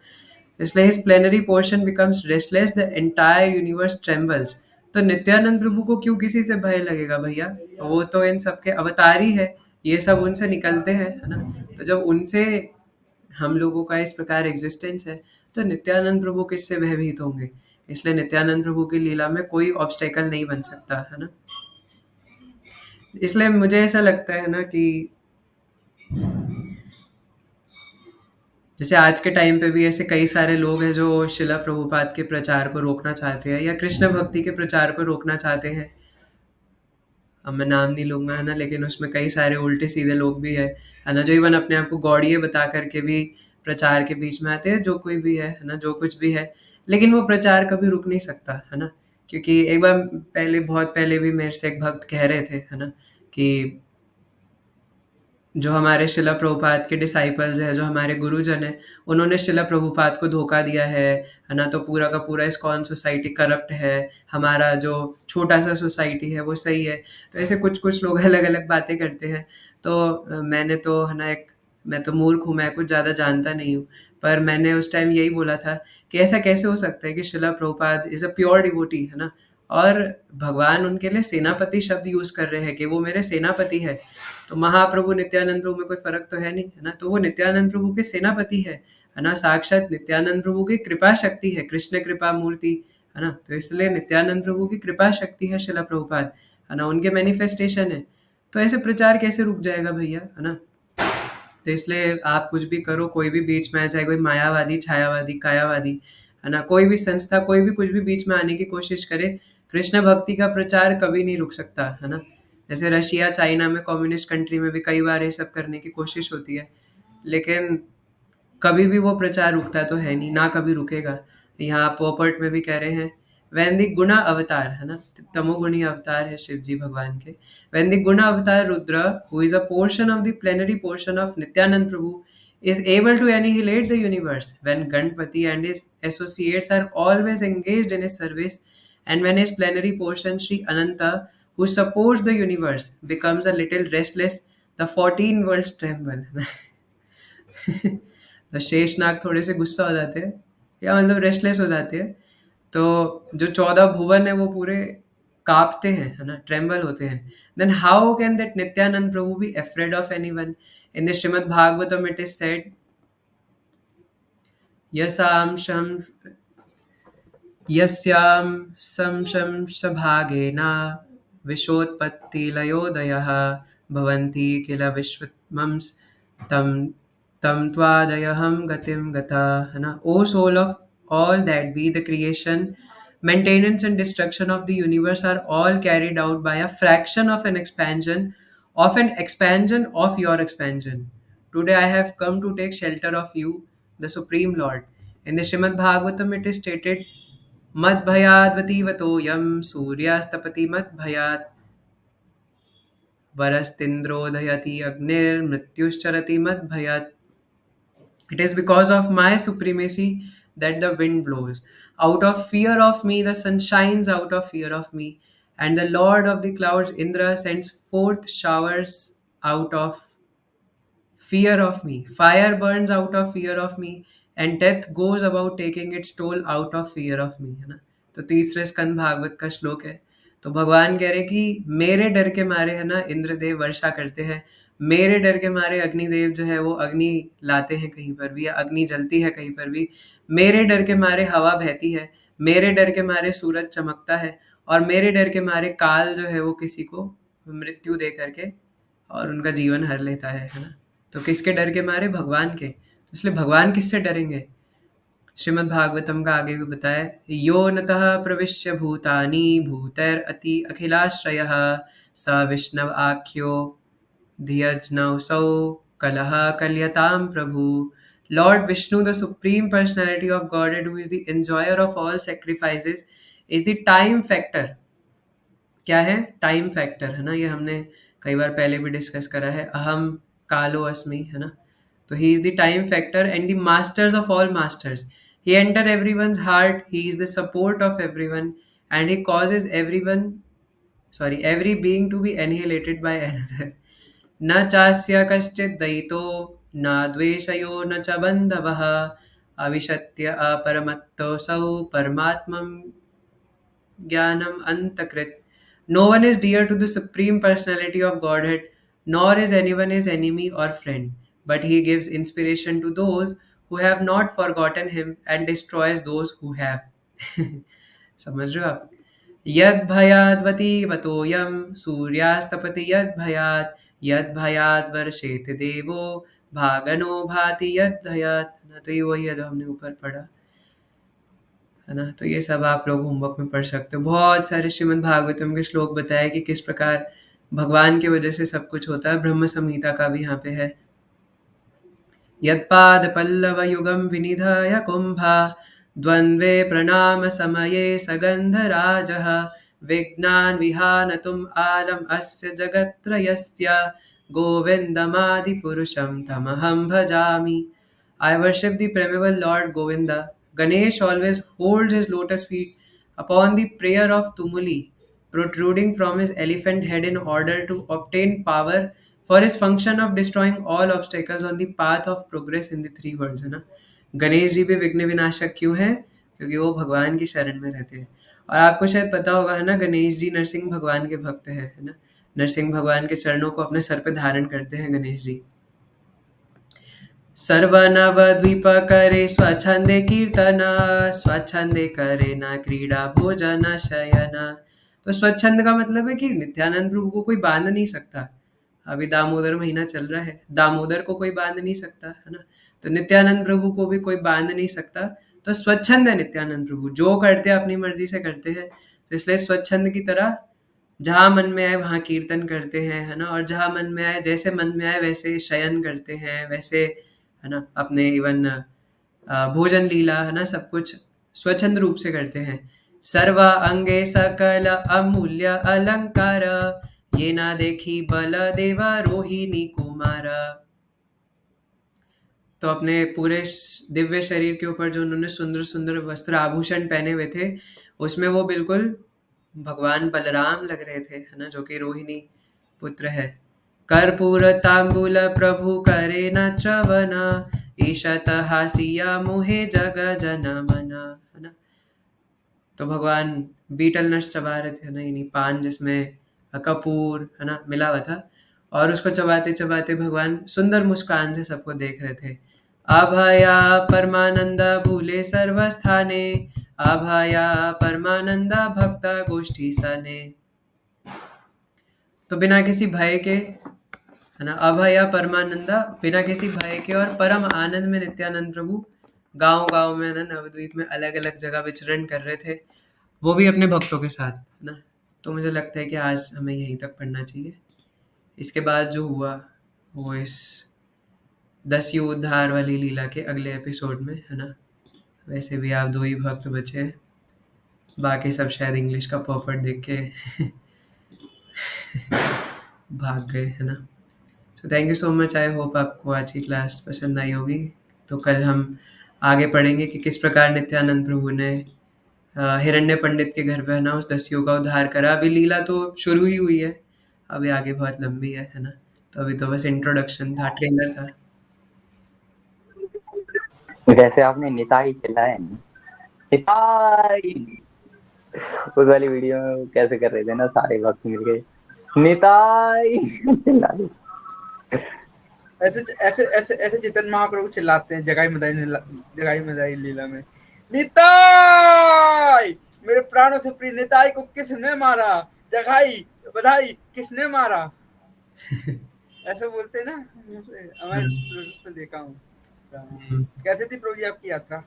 Speaker 1: इसलिए his plenary portion becomes restless, the entire universe trembles. तो नित्यानंद प्रभु को क्यों किसी से भय लगेगा भैया? वो तो इन सबके अवतार ही है, ये सब उनसे निकलते हैं है ना। तो जब उनसे हम लोगों का इस प्रकार एग्जिस्टेंस है तो नित्यानंद प्रभु किससे भयभीत होंगे? इसलिए नित्यानंद प्रभु की लीला में कोई ऑब्स्टेकल नहीं बन सकता है ना। इसलिए मुझे ऐसा लगता है ना कि जैसे आज के टाइम पे भी ऐसे कई सारे लोग हैं जो शिला प्रभुपाद के प्रचार को रोकना चाहते हैं या कृष्ण भक्ति के प्रचार को रोकना चाहते हैं। अब मैं नाम नहीं लूंगा है ना, लेकिन उसमें कई सारे उल्टे सीधे लोग भी है ना, जो इवन अपने आप को गौड़िए बता करके भी प्रचार के बीच में आते हैं। जो कोई भी है ना, जो कुछ भी है, लेकिन वो प्रचार कभी रुक नहीं सकता है ना। क्योंकि एक बार पहले, बहुत पहले भी मेरे से एक भक्त कह रहे थे है ना कि जो हमारे शिला प्रभुपाद के डिसाइपल्स हैं, जो हमारे गुरुजन हैं, उन्होंने शिला प्रभुपाद को धोखा दिया है ना। तो पूरा का पूरा इस्कॉन सोसाइटी करप्ट है, हमारा जो छोटा सा सोसाइटी है वो सही है। तो ऐसे कुछ कुछ लोग अलग अलग बातें करते हैं। तो मैंने तो है ना, एक मैं तो मूर्ख हूँ, मैं कुछ ज़्यादा जानता नहीं हूँ, पर मैंने उस टाइम यही बोला था कि ऐसा कैसे हो सकता है कि शिला Prabhupada is a pure devotee है ना, और भगवान उनके लिए सेनापति शब्द यूज़ कर रहे हैं कि वो मेरे सेनापति है। तो महाप्रभु नित्यानंद प्रभु में कोई फर्क तो है नहीं है ना। तो वो नित्यानंद प्रभु के सेनापति है ना, साक्षात नित्यानंद प्रभु की कृपा शक्ति है, कृष्ण कृपा मूर्ति है ना। तो इसलिए नित्यानंद प्रभु की कृपा शक्ति है शिला प्रभुपाद है ना, उनके मैनिफेस्टेशन है। तो ऐसे प्रचार कैसे रुक जाएगा भैया है ना। तो इसलिए आप कुछ भी करो, कोई भी बीच में आ जाए, कोई मायावादी, छायावादी, कायावादी है ना, कोई भी संस्था, कोई भी कुछ भी बीच में आने की कोशिश करे, कृष्ण भक्ति का प्रचार कभी नहीं रुक सकता है ना। जैसे रशिया, चाइना में, कम्युनिस्ट कंट्री में भी कई बार ये सब करने की कोशिश होती है, लेकिन कभी भी वो प्रचार रुकता तो है नहीं, ना कभी रुकेगा। यहाँ पोपट में भी कह रहे हैं, वैदिक गुना अवतार है ना, तमोगुणी अवतार है शिव जी भगवान के। वैदिक गुना अवतार Rudra, who is a portion of the plenary portion of Nityanand Prabhu, is able to annihilate the universe when Ganpati and his associates are always engaged in his service, and when his plenary portion Sri Ananta, who supports the universe, becomes a little restless, the 14 worlds tremble. तो शेषनाग थोड़े से गुस्सा हो जाते हैं, या मतलब रेस्टलेस हो जाते हैं, तो जो 14 भुवन है वो पूरे कांपते हैं, है ना, ट्रेम्बल होते हैं। Then how can that Nityananda Prabhu be afraid of anyone? In the Srimad Bhagavatam it is said, यसाम शम यस्यां संशंसभागेन विश्वोत्पत्तिलयोदयः भवन्ति किल विश्वमंस तं तं त्वादयहं गतिं गता, है ना। O soul of all that be the creation, maintenance and destruction of the universe are all carried out by a fraction of an expansion of your expansion. Today I have come to take shelter of you, the Supreme Lord. In the Srimad Bhagavatam it is stated, मद्भयाद्वतीवतो यम सूर्यास्तपति मद्भयात् वरस्तिन्द्रोदयति अग्निर्मृत्युश्चरति मद्भयात्. It is because of my supremacy that the wind blows. Out of fear of me, the sun shines out of fear of me. And the Lord of the clouds, Indra, sends forth showers out of fear of me. Fire burns out of fear of me. And death goes about taking its toll out of fear of me. है ना। तो तीसरे स्कंद भागवत का श्लोक है। तो भगवान कह रहे कि मेरे डर के मारे, है ना, इंद्रदेव वर्षा करते हैं, मेरे डर के मारे अग्निदेव जो है वो अग्नि लाते हैं कहीं पर भी, या अग्नि जलती है कहीं पर भी, मेरे डर के मारे हवा बहती है, मेरे डर के मारे सूरज चमकता है, और मेरे डर के मारे काल जो है वो किसी को मृत्यु दे करके और उनका जीवन हर लेता है ना। तो किसके डर के मारे? भगवान के। तो इसलिए भगवान किससे डरेंगे? श्रीमद् भागवतम का आगे भी बताया, यो नतः प्रविश्य भूतानि भूतैर अति अखिलाश्रयः स विष्णव आख्यो धियज्नौसौ कलह कल्यताम प्रभु. Lord Vishnu, the Supreme Personality of Godhead, who is the enjoyer of all sacrifices, is the time factor. क्या है? टाइम फैक्टर, है ना। ये हमने कई बार पहले भी डिस्कस करा है, अहम कालो अस्मि, है ना। तो he is the time factor and the masters of all masters. He enter everyone's heart, he is the support of everyone, and he causes every being to be annihilated by another. न चास्य कश्चित् दयितो न द्वेषयो न च बन्धवः अविशत्य अपरमत्तोऽसौ परमात्मं ज्ञानम अंतकृत. No one is dear to the Supreme Personality of Godhead, nor is anyone his enemy or friend, but he gives inspiration to those who have not forgotten him and destroys those who have. समझ रहे हो आप? यद भयाद्वतीवतोऽयं सूर्यास्तपति यद भयात् वर्षेत देवो भागनो भाति यद भयात्. तो ये वही है जो हमने ऊपर पढ़ा, है ना। तो ये सब आप लोग होमवर्क में पढ़ सकते हो। बहुत सारे श्रीमद् भागवतम के श्लोक बताए कि किस प्रकार भगवान की वजह से सब कुछ होता है। ब्रह्म संहिता का भी यहाँ पे है, यत्पाद पल्लव युगम विनिधय कुंभा द्वंद्वे प्रणाम समये सगंधराजः विज्ञान विहान तुम आलम अस्य जगत्त्रयस्य गोविंदमादि पुरुषम तमहं भजामि. I worship the primeval Lord Govinda. Ganesh always holds his lotus feet upon the prayer of Tumuli, protruding from his elephant head in order to obtain power for his function of destroying all obstacles on the path of progress in the three worlds, है ना। गणेश जी भी विघ्न विनाशक क्यों है? क्योंकि वो भगवान की शरण में रहते हैं। और आपको शायद पता होगा, है ना, गणेश जी नरसिंह भगवान के भक्त है ना। नरसिंह भगवान के चरणों को अपने सर पे धारण करते हैं गणेश जी। सर्वनवद्वीप करे स्वच्छंदे कीर्तन, स्वच्छंदे करे न क्रीड़ा भोजन शयन. तो स्वच्छंद का मतलब है कि नित्यानंद प्रभु को कोई बांध नहीं सकता। अभी दामोदर महीना चल रहा है, दामोदर को कोई बांध नहीं सकता, है ना। तो नित्यानंद प्रभु को भी कोई बांध नहीं सकता। तो स्वच्छंद है नित्यानंद प्रभु, जो करते हैं अपनी मर्जी से करते हैं। तो इसलिए स्वच्छंद की तरह जहाँ मन में आए वहाँ कीर्तन करते हैं, है ना? और जहाँ मन में आए, जैसे मन में आए वैसे शयन करते हैं, वैसे, है ना? अपने इवन भोजन लीला, है ना? सब कुछ स्वच्छंद रूप से करते हैं। सर्व अंगे सकल अमूल्य अलंकार, ये ना देखी बल देवा रोहिणी कुमार। तो अपने पूरे दिव्य शरीर के ऊपर जो उन्होंने सुंदर सुंदर वस्त्र आभूषण पहने हुए थे, उसमें वो बिल्कुल भगवान बलराम लग रहे थे, है ना? जो कि रोहिणी पुत्र है। कर्पूर तांबूल प्रभु करे न च्रवण, ईशत हासिया मोहे जग जन मन, है ना? तो भगवान बीटल नट्स चबा रहे थे, है ना? यानी पान जिसमें कपूर, है ना, मिला हुआ था, और उसको चबाते चबाते भगवान सुंदर मुस्कान से सबको देख रहे थे। अभया परमानंद भूले सर्वस्थाने, अभया परमानंद भक्त गोष्ठी सने। तो बिना किसी भय के, है ना, अभया परमानंदा, बिना किसी भय के और परम आनंद में नित्यानंद प्रभु गांव गांव में, ना, नवद्वीप में अलग अलग जगह विचरण कर रहे थे, वो भी अपने भक्तों के साथ, है ना? तो मुझे लगता है कि आज हमें यहीं तक पढ़ना चाहिए। इसके बाद जो हुआ वो इस दस्यु उद्धार वाली लीला के अगले एपिसोड में, है ना? वैसे भी आप दो ही भक्त बचे हैं, बाकी सब शायद इंग्लिश का पॉपट देख के भाग गए, है ना? तो thank you so much. I hope आपको आज की क्लास पसंद आई होगी। तो कल हम आगे पढ़ेंगे कि किस प्रकार नित्यानंद प्रभु ने हिरण्य पंडित के घर पे, है ना, उस दस्यु का उद्धार करा। अभी लीला तो शुरू ही हुई है, अभी आगे बहुत लंबी है ना? तो अभी तो बस इंट्रोडक्शन था, ट्रेलर था।
Speaker 3: वैसे आपने निताई चिल्लाया नहीं, निताई उस वाली वीडियो में कैसे कर रहे थे ना, सारे भक्त मिलके निताई चिल्ला रहे।
Speaker 4: ऐसे ऐसे ऐसे ऐसे चेतन महाप्रभु चिल्लाते हैं जगाई मदाई लीला में, निताई मेरे प्राणों से प्रिय निताई को किसने मारा, जगाई बधाई किसने मारा, ऐसे बोलते ना। हमारे देखा हूँ। कैसे थी प्रभु जी आपकी यात्रा?